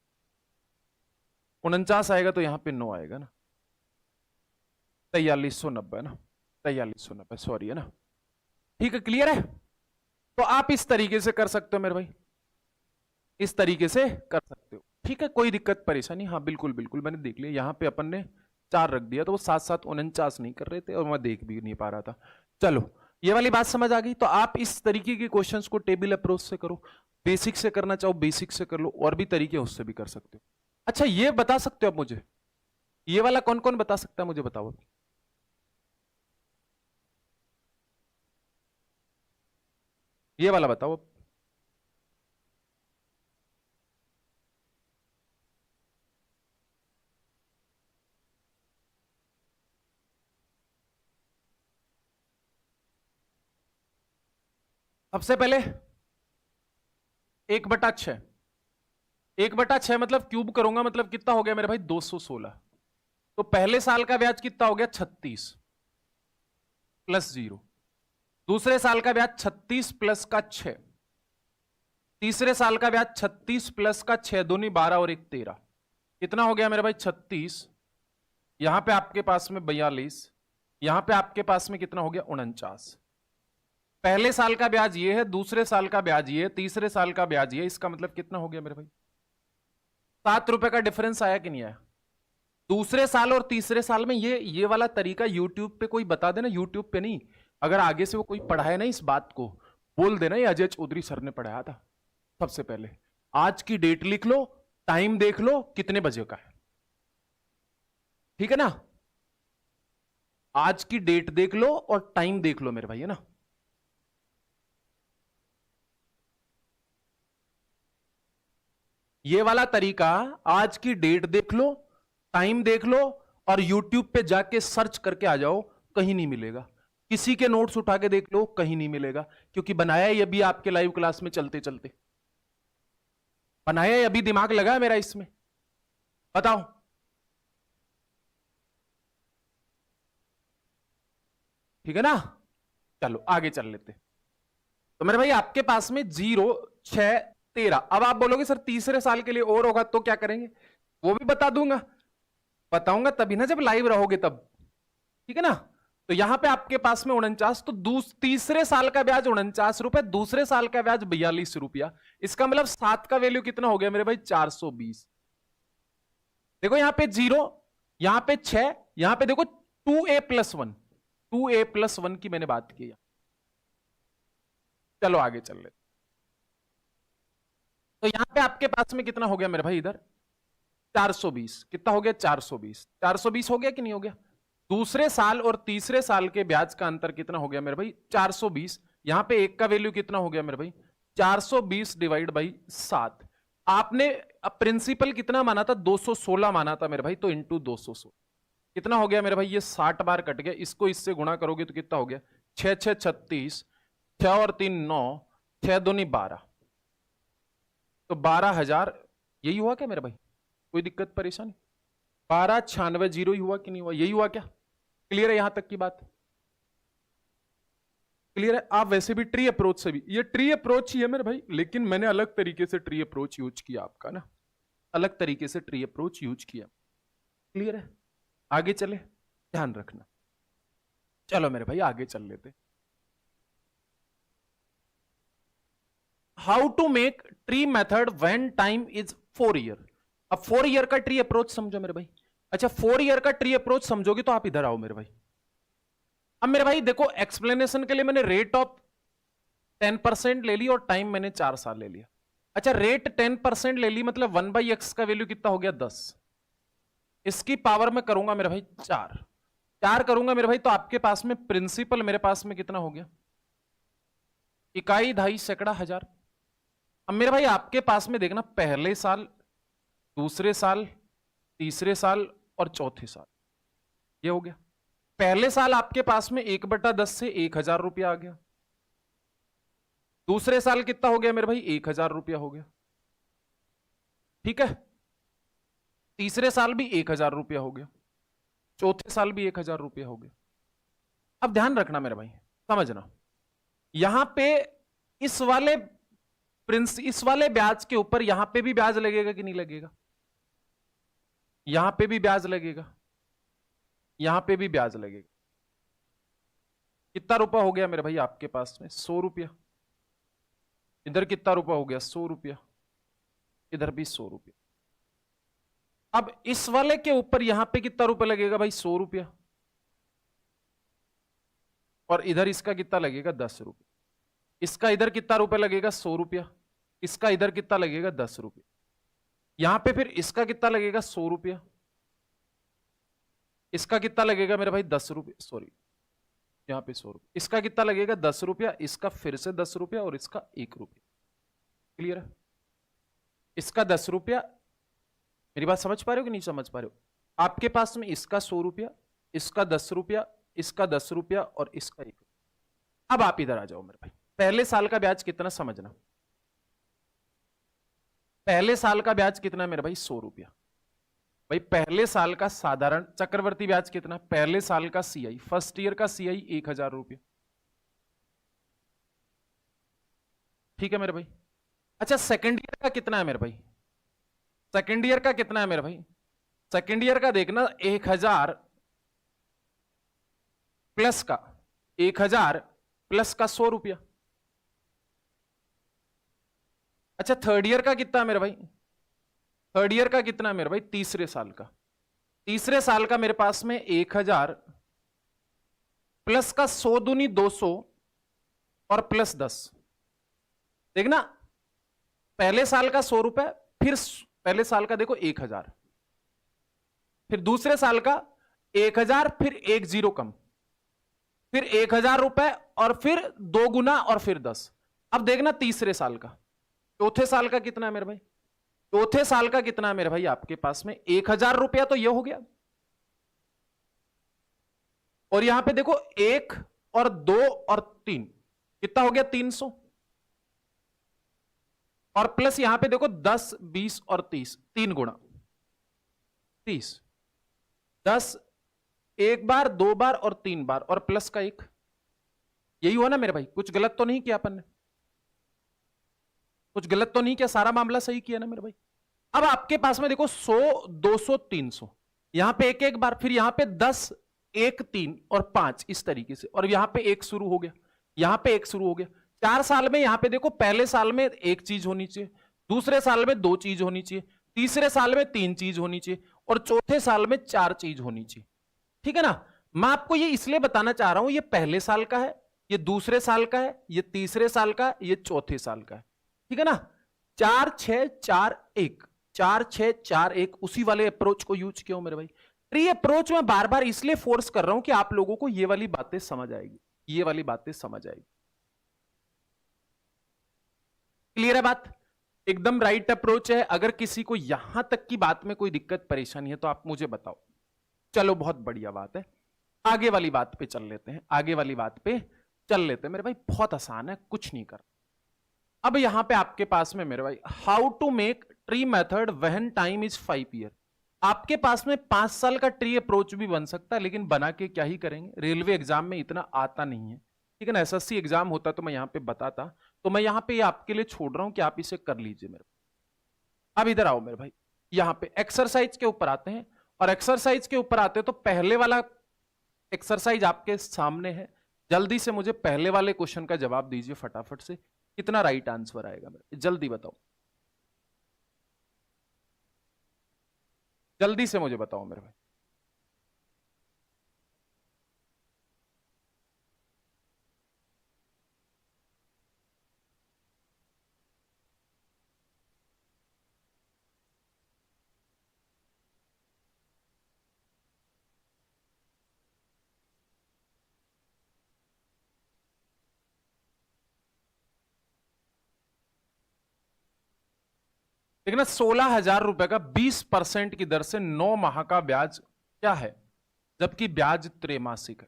49 आएगा तो यहां पे 9 आएगा ना। 4390 ना, 4390 सॉरी है ना। ठीक है, क्लियर है? तो आप इस तरीके से कर सकते हो मेरे भाई, इस तरीके से कर सकते हो, ठीक है। कोई दिक्कत परेशानी? हाँ बिल्कुल बिल्कुल, मैंने देख लिया, यहाँ पे अपन ने 4 रख दिया तो वो 7749 नहीं कर रहे थे और मैं देख भी नहीं पा रहा था। चलो ये वाली बात समझ आ गई। तो आप इस तरीके के क्वेश्चंस को टेबल अप्रोच से करो, बेसिक से करना चाहो बेसिक से कर लो, और भी तरीके उससे भी कर सकते हो। अच्छा ये बता सकते हो आप मुझे, ये वाला कौन कौन बता सकता है मुझे? बताओ ये वाला बताओ। सबसे पहले 1/6, 1/6 मतलब क्यूब करूंगा, मतलब कितना हो गया मेरे भाई? 216। तो पहले साल का ब्याज कितना हो गया? 36 प्लस 0। दूसरे साल का ब्याज 36 प्लस का 6। तीसरे साल का ब्याज 36 प्लस का 6, दूनी 12 और 1 13। कितना हो गया मेरे भाई? 36। यहां पे आपके पास में 42, यहां पे आपके पास में कितना हो गया? 49। पहले साल का ब्याज ये है, दूसरे साल का ब्याज ये है, तीसरे साल का ब्याज ये, इसका मतलब कितना हो गया मेरे भाई? 7 रुपए का डिफरेंस आया कि नहीं आया? दूसरे साल और तीसरे साल में ये वाला तरीका यूट्यूब पे कोई बता देना, यूट्यूब पे नहीं, अगर आगे से वो कोई पढ़ाए ना इस बात को, बोल देना ये अजय चौधरी सर ने पढ़ाया था। सबसे पहले आज की डेट लिख लो, टाइम देख लो कितने बजे का है, ठीक है ना? आज की डेट देख लो और टाइम देख लो मेरे भाई, है ना? ये वाला तरीका, आज की डेट देख लो, टाइम देख लो और यूट्यूब पे जाके सर्च करके आ जाओ, कहीं नहीं मिलेगा। किसी के नोट्स उठा के देख लो, कहीं नहीं मिलेगा, क्योंकि बनाया ये भी आपके लाइव क्लास में चलते चलते बनाया, अभी दिमाग लगा है मेरा इसमें, बताओ। ठीक है ना? चलो आगे चल लेते। तो मेरे भाई आपके पास में 0 6 13। अब आप बोलोगे सर तीसरे साल के लिए और होगा तो क्या करेंगे? वो भी बता दूंगा, बताऊंगा तभी ना जब लाइव रहोगे तब, ठीक है ना? तो यहां पे आपके पास में 49, तो तीसरे साल का ब्याज 49 रुपए, दूसरे साल का ब्याज 42 रुपया। इसका मतलब 7 का वैल्यू कितना हो गया मेरे भाई? 420। देखो यहां पे 0, यहां पे 6, यहां पे देखो 2a+1, 2a+1 की मैंने बात की। चलो आगे चल ले। तो यहां पे आपके पास में कितना हो गया मेरे भाई? इधर 420। कितना हो गया? 420। 420 हो गया कि नहीं हो गया? दूसरे साल और तीसरे साल के ब्याज का अंतर कितना हो गया मेरे भाई? 420। यहां पे एक का वैल्यू कितना हो गया मेरे भाई? 420 डिवाइड बाई 7। आपने प्रिंसिपल कितना माना था? 216 माना था मेरे भाई, तो इंटू 216 कितना हो गया मेरे भाई? ये 60 बार कट गया, इसको इससे गुणा करोगे तो कितना हो गया? 6 6 36, 6 और 3 9, 6 दूनी 12, तो 12,000। यही हुआ क्या मेरे भाई? कोई दिक्कत परेशानी? 1296 ही हुआ कि नहीं हुआ? यही हुआ क्या? क्लियर है यहां तक की बात? क्लियर है? आप वैसे भी ट्री अप्रोच से भी, ये ट्री अप्रोच ही है मेरे भाई, लेकिन मैंने अलग तरीके से ट्री अप्रोच यूज किया आपका ना, अलग तरीके से ट्री अप्रोच यूज किया। क्लियर है? आगे चले, ध्यान रखना। चलो मेरे भाई आगे चल लेते। How to make tree method when time is 4 year. अब 4 ईयर का ट्री अप्रोच समझो मेरे भाई। अच्छा 4 ईयर का ट्री अप्रोच समझोगे तो आप इधर आओ मेरे भाई। अब मेरे भाई देखो एक्सप्लेनेशन के लिए मैंने रेट ऑफ 10% ले ली और टाइम मैंने 4 साल ले लिया। अच्छा रेट 10% ले ली मतलब 1/x का वैल्यू कितना हो गया 10। इसकी पावर में करूंगा मेरे भाई 4 करूंगा मेरे भाई तो आपके पास में प्रिंसिपल मेरे पास में कितना हो गया, इकाई, ढाई, सैकड़ा, हजार। अब मेरे भाई आपके पास में देखना पहले साल, दूसरे साल, तीसरे साल और चौथे साल, ये हो गया। पहले साल आपके पास में 1/10 से 1000 रुपया आ गया। दूसरे साल कितना हो गया मेरे भाई 1000 रुपया हो गया, ठीक है। तीसरे साल भी 1000 रुपया हो गया, चौथे साल भी 1000 रुपया हो गया। अब ध्यान रखना मेरे भाई, समझना यहां पे इस वाले ब्याज के ऊपर यहां पे भी ब्याज लगेगा कि नहीं लगेगा, यहां पे भी ब्याज लगेगा, यहां पे भी ब्याज लगेगा। कितना रुपया हो गया मेरे भाई आपके पास में 100 रुपया। इधर कितना रुपया हो गया 100 रुपया, इधर भी 100 रुपया। अब इस वाले के ऊपर यहां पे कितना रुपया लगेगा भाई 100 रुपया, और इधर इसका कितना लगेगा 10 रुपया। इसका इधर कितना रुपया लगेगा 100 रुपया, इसका इधर कितना लगेगा 10 रुपया। यहां पे फिर इसका कितना लगेगा 100 रुपया, इसका कितना लगेगा मेरे भाई 10 रुपया, सॉरी यहां पे 100 रुपया। इसका कितना लगेगा 10 रुपया, इसका फिर से 10 रुपया और इसका 1 रुपया। क्लियर है? इसका 10 रुपया, मेरी बात समझ पा रहे हो कि नहीं समझ पा रहे हो? आपके पास में इसका 100 रुपया, इसका 10 रुपया, इसका 10 रुपया और इसका 1 रुपया। अब आप इधर आ जाओ मेरे भाई। पहले साल का ब्याज कितना समझना, पहले साल का ब्याज कितना है मेरे भाई 100 रुपया। भाई पहले साल का साधारण चक्रवर्ती ब्याज कितना, पहले साल का सीआई, फर्स्ट ईयर का सीआई 1000 रुपया, ठीक है मेरे भाई। अच्छा सेकेंड ईयर का कितना है मेरे भाई, सेकेंड ईयर का कितना है मेरे भाई, सेकेंड ईयर का देखना 1000 प्लस का 1000 प्लस का 100 रुपया। अच्छा थर्ड ईयर का कितना है मेरे भाई, थर्ड ईयर का कितना है मेरे भाई, तीसरे साल का, तीसरे साल का मेरे पास में 1000 प्लस का 100 दूनी 200 और प्लस 10। देखना पहले साल का 100 रुपए, फिर पहले साल का देखो 1000, फिर दूसरे साल का 1000, फिर 1 जीरो कम, फिर 1000 रुपए और फिर 2 गुना और फिर 10। अब देखना तीसरे साल का, चौथे साल का कितना है मेरे भाई, चौथे साल का कितना है मेरे भाई आपके पास में 1000 रुपया, तो यह हो गया। और यहां पे देखो 1 और 2 और 3 कितना हो गया 300, और प्लस यहां पे देखो 10, 20 और 30, 3 गुणा 30, 10 एक बार, 2 बार और 3 बार और प्लस का 1। यही हुआ ना मेरे भाई, कुछ गलत तो नहीं किया अपन ने, कुछ गलत तो नहीं किया, सारा मामला सही किया ना मेरे भाई। अब आपके पास में देखो 100, 200, 300, यहां पे एक एक बार, फिर यहां पे 10, 1, 3 और 5 इस तरीके से, और यहां पे 1 शुरू हो गया, यहां पे 1 शुरू हो गया। 4 साल में यहां पे देखो पहले साल में 1 चीज होनी चाहिए, दूसरे साल में 2 चीज होनी चाहिए, तीसरे साल में 3 चीज होनी चाहिए और चौथे साल में 4 चीज होनी चाहिए, ठीक है ना। मैं आपको ये इसलिए बताना चाह रहा हूं, ये पहले साल का है, ये दूसरे साल का है, ये तीसरे साल का, ये चौथे साल का है, ठीक है ना। 4 6 4 1, 4 6 4 1 उसी वाले अप्रोच को यूज किया मेरे भाई। ट्री अप्रोच में बार बार इसलिए फोर्स कर रहा हूं कि आप लोगों को ये वाली बातें समझ आएगी, ये वाली बातें समझ आएगी। क्लियर है बात, एकदम राइट अप्रोच है। अगर किसी को यहां तक की बात में कोई दिक्कत परेशानी है तो आप मुझे बताओ। चलो बहुत बढ़िया बात है, आगे वाली बात पे चल लेते हैं, आगे वाली बात पे चल लेते हैं मेरे भाई। बहुत आसान है, कुछ नहीं कर। अब यहां पे आपके पास में मेरे भाई how to make tree method when time is 5 year. आपके पास में 5 साल का ट्री अप्रोच भी बन सकता है, लेकिन बना के क्या ही करेंगे, रेलवे एग्जाम में इतना आता नहीं है, ठीक है ना। एसएससी एग्जाम होता तो मैं यहां पे बताता, तो मैं यहां पे आपके लिए छोड़ रहा हूं कि आप इसे कर लीजिए मेरे भाई। अब इधर आओ मेरे भाई, यहां पे एक्सरसाइज के ऊपर आते हैं, और एक्सरसाइज के ऊपर आते हैं तो पहले वाला एक्सरसाइज आपके सामने है, जल्दी से मुझे पहले वाले क्वेश्चन का जवाब दीजिए फटाफट से, कितना राइट आंसर आएगा मेरा, जल्दी बताओ, जल्दी से मुझे बताओ मेरे भाई। देखना 16,000 रुपए का 20% की दर से 9 माह का ब्याज क्या है, जबकि ब्याज त्रैमासिक है।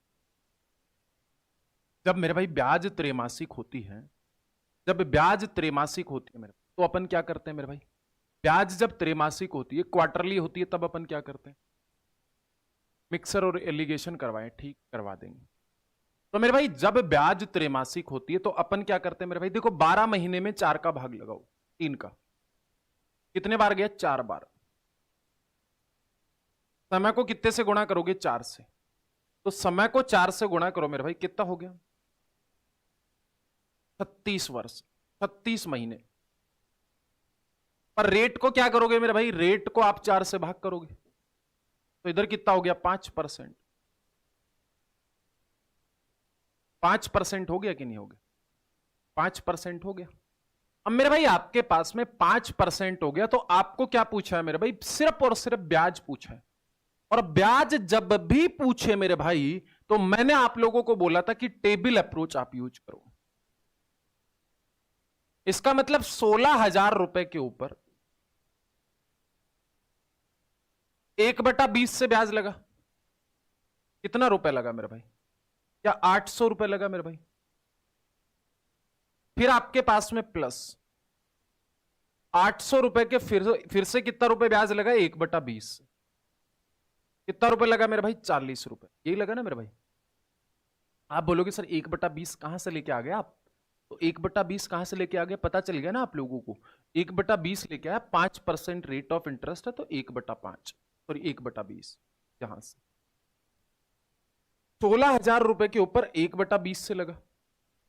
जब मेरे भाई ब्याज त्रैमासिक होती है, जब ब्याज त्रैमासिक होती है मेरे, तो अपन क्या करते हैं मेरे भाई, ब्याज जब त्रैमासिक होती है, क्वार्टरली होती है, तब अपन क्या करते हैं, मिक्सर और एलिगेशन करवाएं, ठीक करवा देंगे। तो मेरे भाई जब ब्याज त्रैमासिक होती है तो अपन क्या करते हैं मेरे भाई, देखो 12 महीने में 4 का भाग लगाओ, 3 का, कितने बार गया, 4 बार। समय को कितने से गुणा करोगे, 4 से, तो समय को 4 से गुणा करो मेरे भाई, कितना हो गया, 36 वर्ष, 36 महीने। पर रेट को क्या करोगे मेरे भाई, रेट को आप 4 से भाग करोगे, तो इधर कितना हो गया, 5%। 5% हो गया कि नहीं हो गया, 5% हो गया। अब मेरे भाई आपके पास में 5% हो गया, तो आपको क्या पूछा है मेरे भाई, सिर्फ और सिर्फ ब्याज पूछा है। और ब्याज जब भी पूछे मेरे भाई, तो मैंने आप लोगों को बोला था कि टेबल अप्रोच आप यूज करो। इसका मतलब 16,000 रुपए के ऊपर 1/20 से ब्याज लगा, कितना रुपए लगा मेरे भाई, क्या 800 रुपए लगा मेरे भाई। फिर आपके पास में प्लस 800 रुपए के फिर से कितना रुपए ब्याज लगा, 1/20, कितना रुपए लगा मेरे भाई, 40 रुपए, यही लगा ना मेरे भाई। आप बोलोगे सर 1/20 कहां से लेके आ गए आप, तो 1/20 कहां से लेके आ गए, पता चल गया ना आप लोगों को, 1/20 लेके आया, 5% रेट ऑफ इंटरेस्ट है, तो 1/5 सॉरी 1/20, यहां से 16,000 रुपए के ऊपर 1/20 से लगा,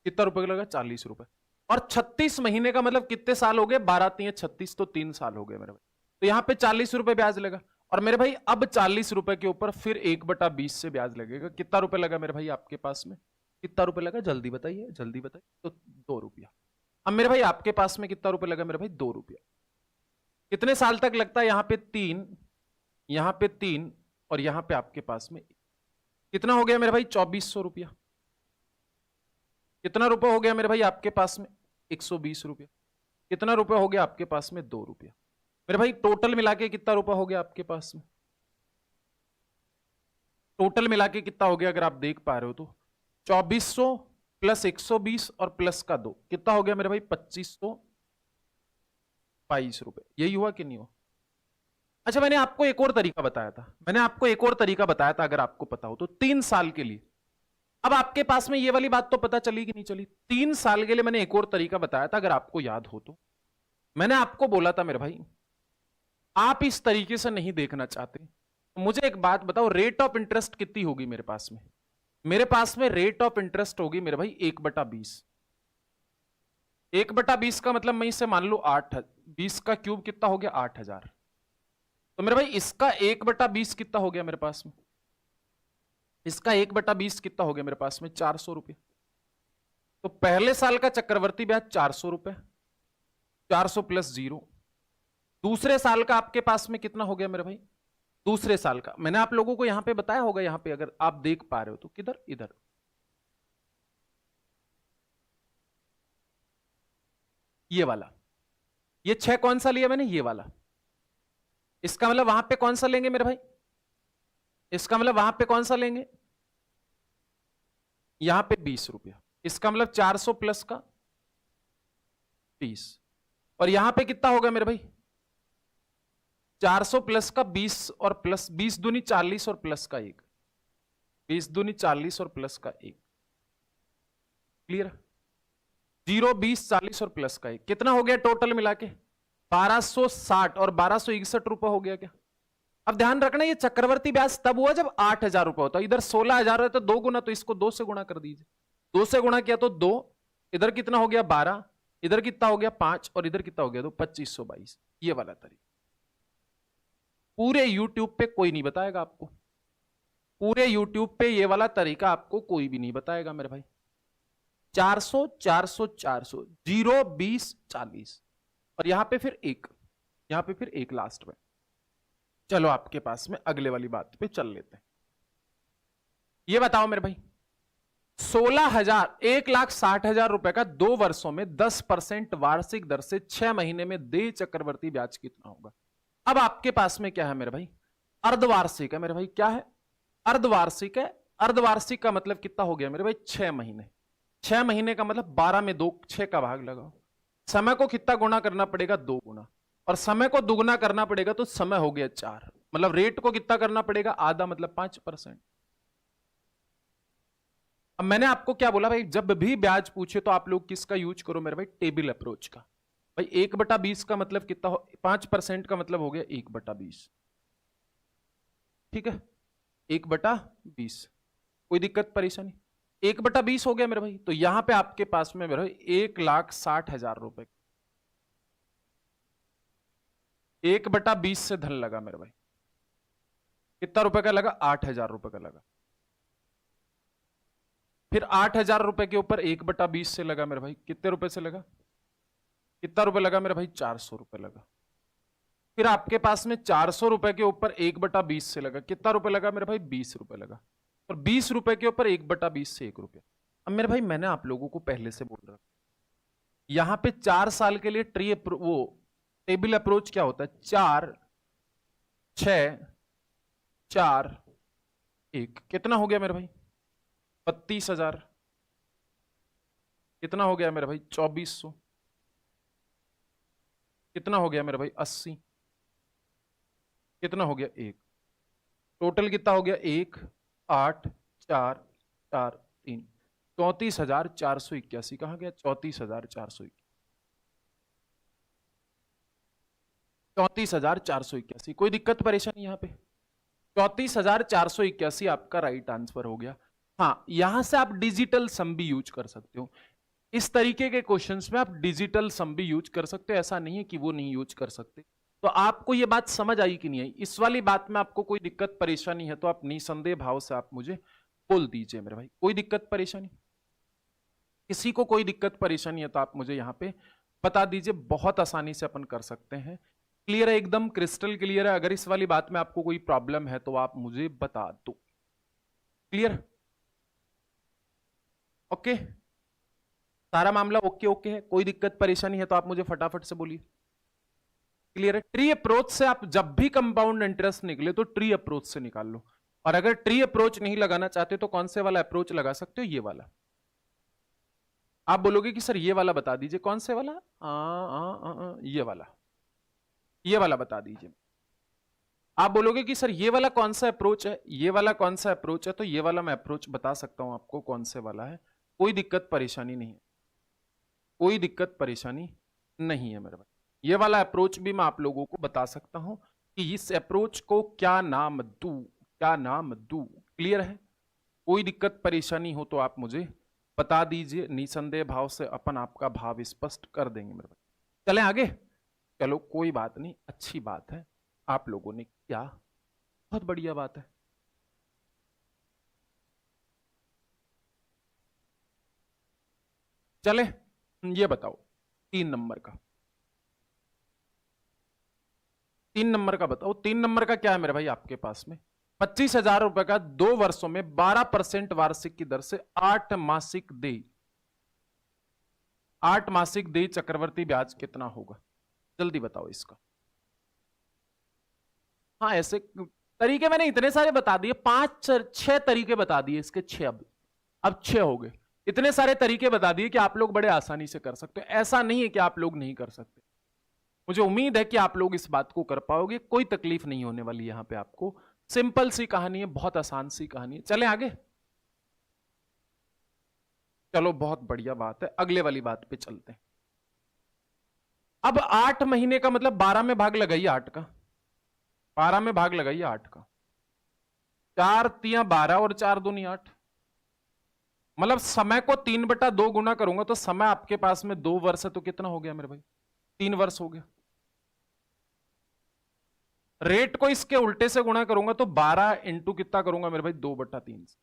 कितना रुपए लगा, 40 रुपए। और 36 महीने का मतलब कितने साल हो गए, 12 3 36, तो 3 साल हो गए मेरे भाई। तो यहां पे 40 रुपए ब्याज लगा, और मेरे भाई अब 40 रुपए के ऊपर फिर 1/20 से ब्याज लगेगा, कितना रुपए लगा मेरे भाई आपके पास में, कितना रुपए लगा, जल्दी बताइए जल्दी बताइए, तो 2 रुपया। अब मेरे भाई आपके पास में कितना रुपए लगा मेरे भाई, 2 रुपया। कितने साल तक लगता है, यहां पे 3, यहां पे 3, और यहां पे आपके पास में कितना हो गया मेरे भाई, 2400 रुपया। कितना रुपए हो गया मेरे भाई आपके पास में, 120 रुपया। कितना रुपए हो गया आपके पास में, 2 रुपया। मेरे भाई टोटल मिला के कितना रुपया हो गया आपके पास में, टोटल मिला के कितना हो गया, अगर आप देख पा रहे हो तो 2400 प्लस 120 और प्लस का 2, कितना हो गया मेरे भाई, 2522 रुपए। यही हुआ कि नहीं हुआ। अच्छा मैंने आपको एक और तरीका बताया था, मैंने आपको एक और तरीका बताया था, अगर आपको पता हो तो, 3 साल के लिए। अब आपके पास में ये वाली बात तो पता चली कि नहीं चली, 3 साल के लिए मैंने एक और तरीका बताया था, अगर आपको याद हो तो। मैंने आपको बोला था मेरे भाई, आप इस तरीके से नहीं देखना चाहते, मुझे एक बात बताओ, रेट ऑफ इंटरेस्ट कितनी होगी मेरे पास में, मेरे पास में रेट ऑफ इंटरेस्ट होगी मेरे भाई 1/20। 1/20 का मतलब मैं इसे मान लो 8, 20 का क्यूब कितना हो गया, 8,000। तो मेरे भाई इसका 1/20 कितना हो गया मेरे पास में, इसका 1/20 कितना हो गया मेरे पास में, 400 रुपये। तो पहले साल का चक्रवर्ती ब्याज 400 रुपये, 400 प्लस 0। दूसरे साल का आपके पास में कितना हो गया मेरे भाई, दूसरे साल का मैंने आप लोगों को यहां पे बताया होगा, यहां पे अगर आप देख पा रहे हो तो, किधर, इधर, ये वाला, ये 6 कौन सा लिया मैंने, ये वाला। इसका मतलब वहां पे कौन सा लेंगे मेरे भाई, इसका मतलब वहां पे कौन सा लेंगे, यहां पे 20 रुपया। इसका मतलब 400 प्लस का 20, और यहां पे कितना होगा मेरे भाई, 400 प्लस का 20 और प्लस 20 दूनी 40 और प्लस का 1, 20 दूनी 40 और प्लस का 1, क्लियर। 0 20 40 और प्लस का 1, कितना हो गया टोटल मिला के, 1260 और 1261 रुपए हो गया क्या। अब ध्यान रखना ये चक्रवर्ती ब्याज तब हुआ जब 8,000 रुपए होता है, इधर 16,000 है तो 2 गुना, तो इसको 2 से गुणा कर दीजिए। 2 से गुणा किया तो 2, इधर कितना हो गया 12, इधर कितना हो गया 5 और इधर कितना हो गया तो 2522। ये वाला तरीका पूरे यूट्यूब पे कोई नहीं बताएगा आपको, पूरे यूट्यूब पे ये वाला तरीका आपको कोई भी नहीं बताएगा मेरे भाई। 400 400 400 0 20 40 और यहां पे फिर एक, यहां पे फिर एक लास्ट में। चलो आपके पास में अगले वाली बात पे चल लेते हैं। ये बताओ मेरे भाई 16,000 1,60,000 रुपए का 2 वर्षों में 10% वार्षिक दर से 6 महीने में देय चक्रवर्ती ब्याज कितना होगा। अब आपके पास में क्या है मेरे भाई, अर्धवार्षिक है मेरे भाई। क्या है, अर्धवार्षिक है। अर्धवार्षिक का मतलब कितना हो गया मेरे भाई 6 महीने। 6 महीने का मतलब 12 में 2 6 का भाग लगाओ। समय को कितना गुना करना पड़ेगा 2 गुना, और समय को दुगुना करना पड़ेगा तो समय हो गया 4, मतलब रेट को कितना करना पड़ेगा आधा, मतलब 5%। अब मैंने आपको क्या बोला भाई, जब भी ब्याज पूछे तो आप लोग किसका यूज करो मेरे भाई, टेबल अप्रोच का। भाई 1/20 का मतलब कितना हो, 5% का मतलब हो गया 1/20। ठीक है 1/20, कोई दिक्कत परेशानी। 1/20 हो गया मेरे भाई, तो यहां पे आपके पास में मेरे भाई 1,60,000 रुपए 1/20 से धन लगा मेरे भाई। कितना रुपए का लगा, 8,000 रुपए का लगा। फिर 8,000 रुपए के ऊपर 1/20 से लगा मेरे भाई, कितने रुपए से लगा, कितना रुपए लगा मेरे भाई 400 रुपए लगा। फिर आपके पास में 400 रुपए के ऊपर 1/20 से लगा, कितना रुपए लगा मेरे भाई 20 रुपए लगा। और 20 रुपए के ऊपर 1/20 से 1 रुपया। अब मेरे भाई मैंने आप लोगों को पहले से बोल रहा, यहां पे 4 साल के लिए वो टेबल अप्रोच क्या होता है, 4 6 4 1, कितना हो गया मेरे भाई 32,000। कितना हो गया मेरे भाई 2,400। कितना हो गया मेरे भाई 80। कितना हो गया 1, टोटल कितना हो गया 1 8 4 4 3, 34,481। कहां गया 34,481, 34,481। कोई दिक्कत परेशानी यहां पे, 34,481 आपका राइट आंसर हो गया। हाँ यहां से आप डिजिटल सम भी यूज कर सकते हो, इस तरीके के क्वेश्चंस में आप डिजिटल सम भी यूज कर सकते हो, ऐसा नहीं है कि वो नहीं यूज कर सकते। तो आपको ये बात समझ आई कि नहीं आई, इस वाली बात में आपको कोई दिक्कत परेशानी है तो आप निसंदेह भाव से आप मुझे बोल दीजिए मेरे भाई। कोई दिक्कत परेशानी, किसी को कोई दिक्कत परेशानी है तो आप मुझे यहाँ पे बता दीजिए, बहुत आसानी से अपन कर सकते हैं। क्लियर है, एकदम क्रिस्टल क्लियर है। अगर इस वाली बात में आपको कोई प्रॉब्लम है तो आप मुझे बता दो। क्लियर, ओके, सारा मामला ओके ओके है, कोई दिक्कत परेशानी है तो आप मुझे फटाफट से बोलिए। क्लियर है, ट्री अप्रोच से आप जब भी कंपाउंड इंटरेस्ट निकले तो ट्री अप्रोच से निकाल लो, और अगर ट्री अप्रोच नहीं लगाना चाहते तो कौन से वाला अप्रोच लगा सकते हो, ये वाला। आप बोलोगे कि सर ये वाला बता दीजिए, कौन से वाला, ये वाला बता दीजिए। आप बोलोगे कि सर ये वाला कौन सा अप्रोच है, ये वाला कौन सा अप्रोच है, तो ये वाला मैं अप्रोच बता सकता हूं आपको कौन से वाला है, कोई दिक्कत परेशानी नहीं है, कोई दिक्कत परेशानी नहीं है मेरे भाई। ये वाला अप्रोच भी मैं आप लोगों को बता सकता हूं कि इस अप्रोच को क्या नाम दूं, क्या नाम दूं। क्लियर है, कोई दिक्कत परेशानी हो तो आप मुझे बता दीजिए, निसंदेह भाव से अपन आपका भाव स्पष्ट कर देंगे मेरे भाई। चलें आगे, चलो कोई बात नहीं, अच्छी बात है आप लोगों ने किया, बहुत बढ़िया बात है। चले ये बताओ 3 नंबर का, 3 नंबर का बताओ। 3 नंबर का क्या है मेरे भाई आपके पास में, 25,000 रुपए का 2 वर्षों में 12% वार्षिक की दर से 8 मासिक देय, 8 मासिक देय चक्रवर्ती ब्याज कितना होगा, जल्दी बताओ इसका। हाँ ऐसे तरीके मैंने इतने सारे बता दिए, 5-6 तरीके बता दिए इसके, 6 अब 6 हो गए। इतने सारे तरीके बता दिए कि आप लोग बड़े आसानी से कर सकते हो, ऐसा नहीं है कि आप लोग नहीं कर सकते। मुझे उम्मीद है कि आप लोग इस बात को कर पाओगे, कोई तकलीफ नहीं होने वाली यहां पे आपको। सिंपल सी कहानी है, बहुत आसान सी कहानी है। चले आगे, चलो बहुत बढ़िया बात है, अगले वाली बात पे चलते हैं। अब 8 महीने का मतलब 12 में भाग लगाइए 8 का, 12 में भाग लगाइए 8 का, 4 तिया 12 और 4 दूनी 8, मतलब समय को 3/2 गुना करूंगा तो समय आपके पास में 2 वर्ष है, तो कितना हो गया मेरे भाई? 3 वर्ष हो गया। रेट को इसके उल्टे से गुणा करूंगा तो 12 इंटू कितना करूंगा मेरे भाई? 2/3।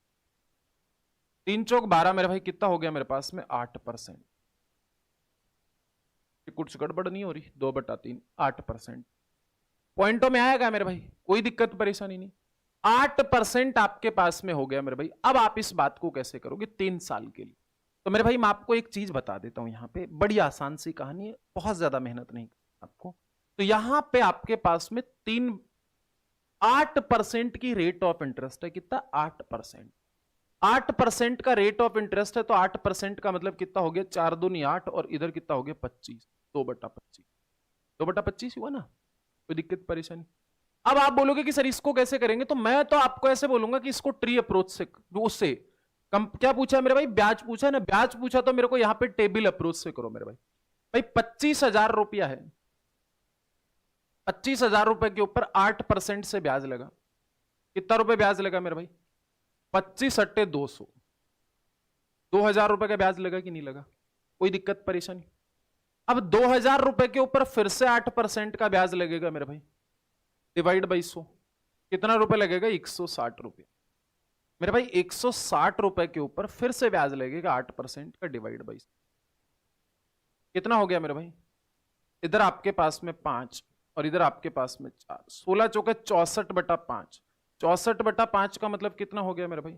3 चौक 12 मेरे भाई, कितना हो गया मेरे पास में? 8%। कुछ गड़बड़ नहीं हो रही? 2/3 8%। पॉइंटों में आएगा मेरे भाई, कोई दिक्कत परेशानी नहीं। 8% आपके पास में हो गया मेरे भाई। अब आप इस बात को कैसे करोगे 3 साल के लिए? तो मेरे भाई मैं आपको एक चीज बता देता हूं, यहां पे बड़ी आसान सी कहानी है, बहुत ज्यादा मेहनत नहीं आपको। तो यहां पे आपके पास में 8% की रेट ऑफ इंटरेस्ट है। कितना? 8%। 8% का रेट ऑफ इंटरेस्ट है तो 8% का मतलब कितना हो गया? 4 दूनी 8 और इधर कितना हो गया? 25। 2/25। 2/25 हुआ ना? कोई दिक्कत परेशानी? अब आप बोलोगे कि सर इसको कैसे करेंगे, तो मैं तो आपको ऐसे बोलूंगा कि इसको ट्री अप्रोच से, उससे क्या पूछा है मेरे भाई? ब्याज पूछा है ना? ब्याज पूछा तो मेरे को यहां पे टेबल अप्रोच से करो मेरे भाई। भाई 25,000 रुपया है, 25,000 रुपए के ऊपर 8% से ब्याज लगा। कितना रुपए ब्याज लगा मेरे भाई? 25 अट्टे 200, 2,000 रुपए का ब्याज लगा कि नहीं लगा? कोई दिक्कत परेशानी? अब 2,000 रुपए के ऊपर फिर से 8% का ब्याज लगेगा मेरे भाई, डिवाइड बाई 100, कितना रुपए लगेगा? 160 रुपए मेरे भाई। 160 रुपए के ऊपर फिर से ब्याज लगेगा 8% का, डिवाइड बाई 100, कितना हो गया मेरे भाई? इधर आपके पास में 5 और इधर आपके पास में 4, 16 चौके 64/5। 64/5 का मतलब कितना हो गया मेरे भाई?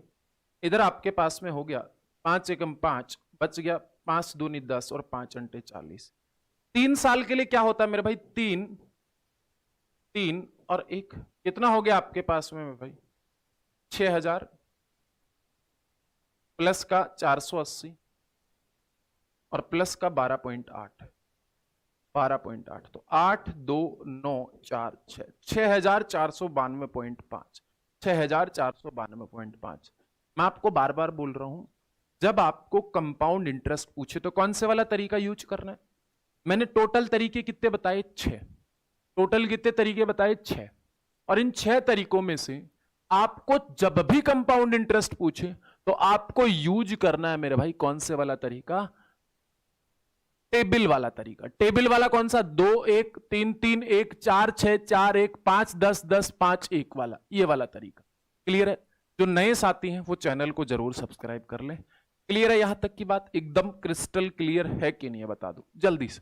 इधर आपके पास में हो गया 5 एकम 5, बच गया 5 दूनी 10 और 5 अंटे 40। 3 साल के लिए क्या होता है मेरे भाई? 3 3 और 1, कितना हो गया आपके पास में मेरे भाई? 6,000 प्लस का 480 और प्लस का 12.8, 12.8, तो 8 2 9 4 6, 6,492.5, 6,492.5। मैं आपको बार बार बोल रहा हूं, जब आपको कंपाउंड इंटरेस्ट पूछे तो कौन से वाला तरीका यूज करना है? मैंने टोटल तरीके कितने बताए? 6। टोटल कितने तरीके बताए? 6। और इन 6 तरीकों में से आपको जब भी कंपाउंड इंटरेस्ट पूछे तो आपको यूज करना है मेरे भाई कौन से वाला तरीका? टेबल वाला तरीका। टेबल वाला कौन सा? 2 1 3 3 1 4 6 4 1 5 10 10 5 1 वाला, ये वाला तरीका। क्लियर है? जो नए साथी हैं वो चैनल को जरूर सब्सक्राइब कर लें। क्लियर है? यहां तक की बात एकदम क्रिस्टल क्लियर है कि नहीं है बता दो जल्दी से,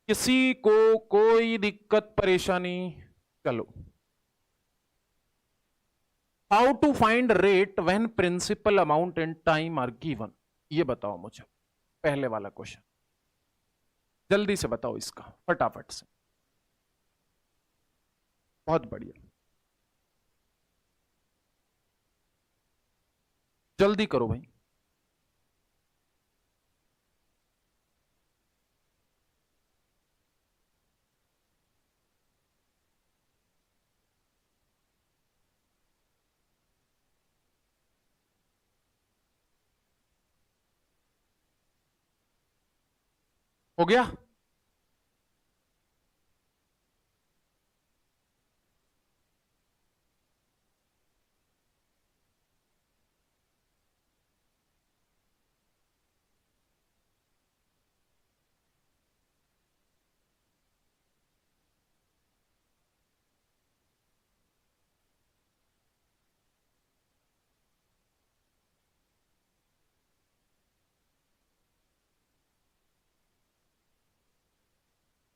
किसी को कोई दिक्कत परेशानी? चलो, how to find rate when principal amount and time are given, ये बताओ मुझे। पहले वाला क्वेश्चन जल्दी से बताओ इसका, फटाफट से। बहुत बढ़िया, जल्दी करो भाई। हो गया?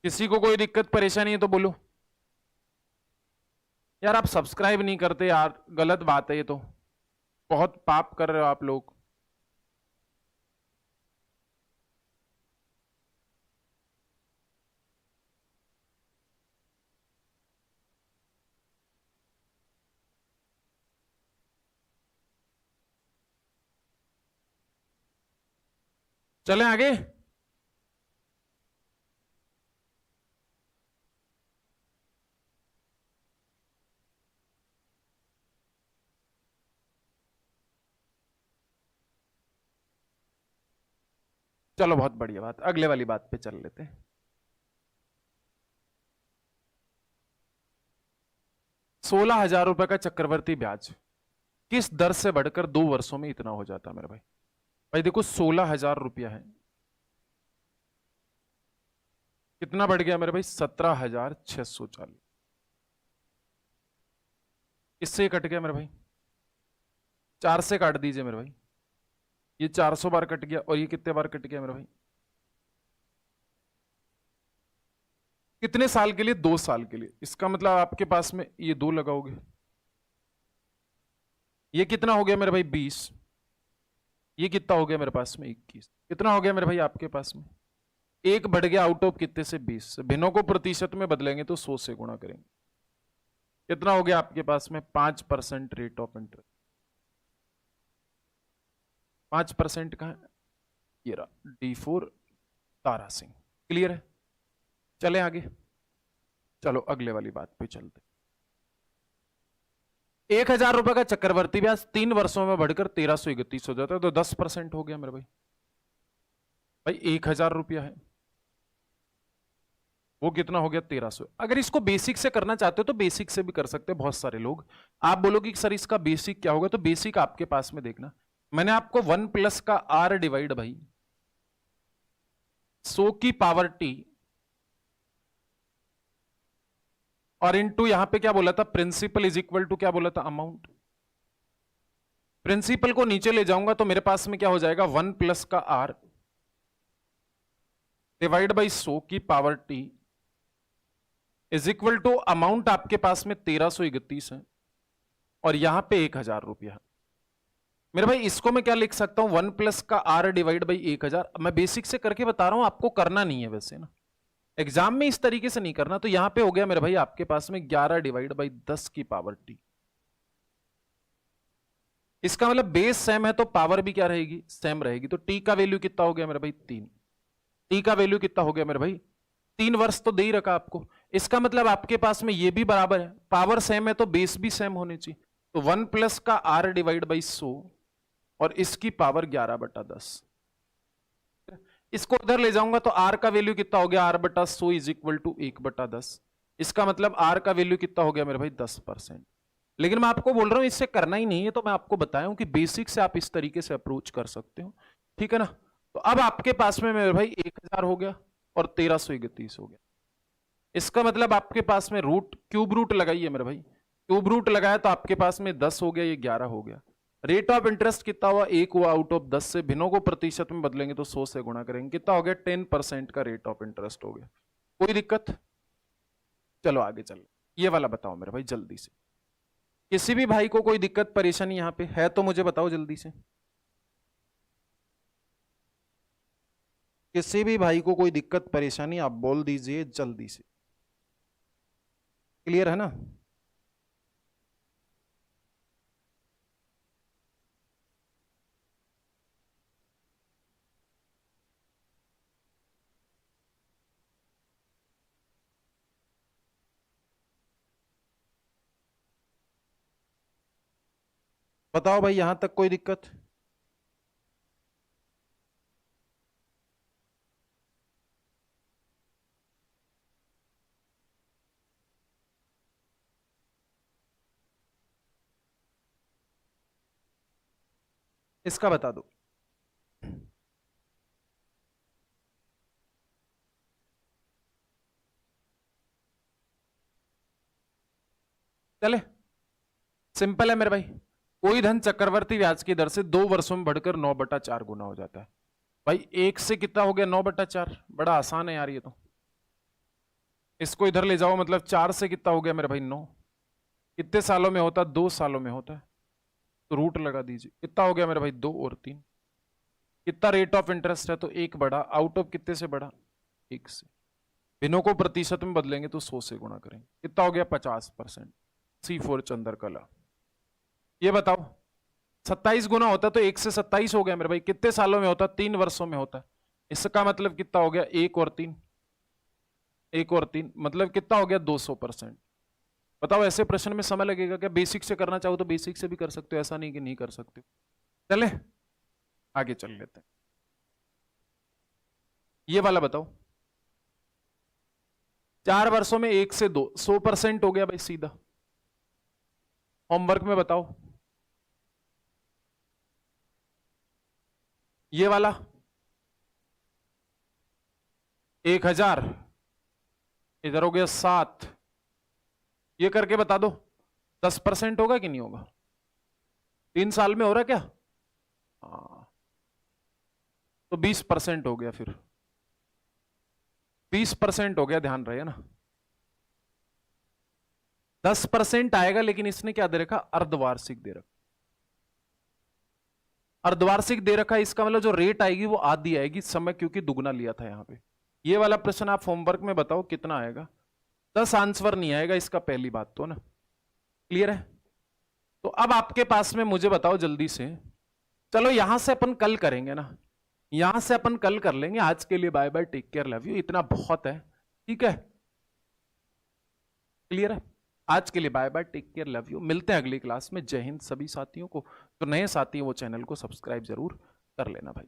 किसी को कोई दिक्कत परेशानी है तो बोलो यार। आप सब्सक्राइब नहीं करते यार, गलत बात है ये तो, बहुत पाप कर रहे हो आप लोग। चलें आगे? चलो बहुत बढ़िया बात, अगले वाली बात पे चल लेते हैं। 16,000 रुपए का चक्रवर्ती ब्याज किस दर से बढ़कर 2 वर्षों में इतना हो जाता है मेरे भाई? भाई देखो 16,000 रुपया है, कितना बढ़ गया मेरे भाई? 17,640। इससे कट गया मेरे भाई, 4 से काट दीजिए मेरे भाई, ये 400 बार कट गया और ये कितने बार कट गया मेरे भाई? कितने साल के लिए? 2 साल के लिए। इसका मतलब आपके पास में ये 2 लगाओगे, ये कितना हो गया मेरे भाई? 20। ये कितना हो गया मेरे पास में? 21। कितना हो गया मेरे भाई आपके पास में? एक बढ़ गया आउट ऑफ कितने से? 20 से। भिन्नों को प्रतिशत में बदलेंगे तो 100 से गुणा करेंगे। कितना हो गया आपके पास में? 5% रेट ऑफ इंटरेस्ट। 5% का है ये रहा, D4 तारा सिंह। क्लियर है? चले आगे, चलो अगले वाली बात पे चलते। 1,000 रुपए का चक्रवर्ती ब्याज 3 वर्षों में बढ़कर 1331 हो जाता है, तो 10% हो गया मेरे भाई। भाई 1,000 रुपया है, वो कितना हो गया? 1300। अगर इसको बेसिक से करना चाहते हो तो बेसिक से भी कर सकते हैं बहुत सारे लोग। आप बोलोगे कि सर इसका बेसिक क्या होगा, तो बेसिक आपके पास में देखना, मैंने आपको 1 प्लस का R डिवाइड भाई 100 की पावर T और इनटू यहां पे क्या बोला था? प्रिंसिपल इज इक्वल टू क्या बोला था? अमाउंट। प्रिंसिपल को नीचे ले जाऊंगा तो मेरे पास में क्या हो जाएगा? 1 प्लस का R डिवाइड बाई 100 की power T is equal to amount आपके पास में 1331 है और यहां पे 1,000 रुपया है मेरे भाई। इसको मैं क्या लिख सकता हूं? 1 प्लस का R डिवाइड बाई 1,000। मैं बेसिक से करके बता रहा हूं, आपको करना नहीं है वैसे ना, एग्जाम में इस तरीके से नहीं करना। तो यहां पे हो गया मेरे भाई आपके पास में 11 डिवाइड बाई 10 की पावर T। इसका मतलब बेस सेम है तो पावर भी क्या रहेगी? सेम रहेगी। तो T का वैल्यू कितना हो गया मेरे भाई? 3। T का वैल्यू कितना हो गया मेरे भाई? 3 वर्ष तो दे ही रखा आपको। इसका मतलब आपके पास में ये भी बराबर है, पावर सेम है तो बेस भी सेम होने चाहिए। तो 1 प्लस का R डिवाइड बाई 100 और इसकी पावर 11/10। इसको उधर ले जाऊंगा तो R का वैल्यू कितना हो गया? R/100 is equal to 1/10। इसका मतलब R का वैल्यू कितना हो गया मेरे भाई? 10%। लेकिन मैं आपको बोल रहा हूं इससे करना ही नहीं है, तो मैं आपको बताया हूं कि बेसिक से आप इस तरीके से अप्रोच कर सकते हो, ठीक है ना। तो अब आपके पास में मेरे भाई 1,000 हो गया और 1331 हो गया। इसका मतलब आपके पास में रूट, क्यूब रूट लगाइए मेरे भाई, क्यूब रूट लगाया तो आपके पास में 10 हो गया, ये 11 हो गया। रेट ऑफ इंटरेस्ट कितना हुआ? 1 हुआ आउट ऑफ 10 से। भिन्नों को प्रतिशत में बदलेंगे तो 100 से गुणा करेंगे। कितना हो गया? 10% का रेट ऑफ इंटरेस्ट हो गया। कोई दिक्कत? चलो आगे चलो, ये वाला बताओ मेरे भाई जल्दी से। किसी भी भाई को कोई दिक्कत परेशानी यहां पे है तो मुझे बताओ जल्दी से। किसी भी भाई को कोई दिक्कत परेशानी आप बोल दीजिए जल्दी से। क्लियर है ना? बताओ भाई, यहां तक कोई दिक्कत? इसका बता दो। चले, सिंपल है मेरे भाई। कोई धन चक्रवर्ती ब्याज की दर से 2 वर्षों में बढ़कर 9/4 गुना हो जाता है। भाई 1 से कितना हो गया? 9/4। बड़ा आसान है यार ये तो। इसको इधर ले जाओ, मतलब 4 से कितना हो गया मेरे भाई? 9। कितने सालों में होता है? 2 सालों में होता है। तो रूट लगा दीजिए। कितना हो गया मेरे भाई? 2 और 3। कितना रेट ऑफ इंटरेस्ट है? तो 1 बढ़ा, आउट ऑफ कितने से बढ़ा? 1 से। भिन्नों को प्रतिशत में बदलेंगे तो 100 से गुणा करेंगे। कितना हो गया? 50%। C4 चंद्रकला। ये बताओ 27 गुना होता तो 1 से 27 हो गया मेरे भाई। कितने सालों में होता? 3 वर्षों में होता। इसका मतलब कितना हो गया? 1 और 3, 1 और 3 मतलब कितना हो गया? 200%। बताओ ऐसे प्रश्न में समय लगेगा क्या? बेसिक से करना चाहो तो बेसिक से भी कर सकते हो, ऐसा नहीं कि नहीं कर सकते। चले आगे चल लेते हैं। ये वाला बताओ, 4 वर्षों में 1 से 2, 100% हो गया भाई सीधा। होमवर्क में बताओ। ये वाला 1000, इधर हो गया 7, ये करके बता दो 10% होगा कि नहीं होगा? 3 साल में हो रहा क्या? हाँ, तो 20% हो गया, फिर 20% हो गया, ध्यान रहे ना। 10% आएगा, लेकिन इसने क्या दे रखा? अर्धवार्षिक दे रखा। अर्धवार्षिक दे रखा है, इसका मतलब जो रेट आएगी वो आधी आएगी, समय क्योंकि दुगना लिया था यहां पे। ये वाला प्रश्न आप होमवर्क में बताओ कितना आएगा। 10 आंसर नहीं आएगा इसका, पहली बात तो ना। क्लियर है? तो अब आपके पास में, मुझे बताओ जल्दी से, चलो यहां से अपन कल करेंगे ना, यहां से अपन कल कर लेंगे। आज के लिए bye bye, take care, love you, इतना बहुत है। ठीक है, क्लियर है? आज के लिए bye bye, take care, love you. मिलते हैं अगली क्लास में। जय हिंद सभी साथियों को। जो नए साथी हैं वो चैनल को सब्सक्राइब जरूर कर लेना भाई।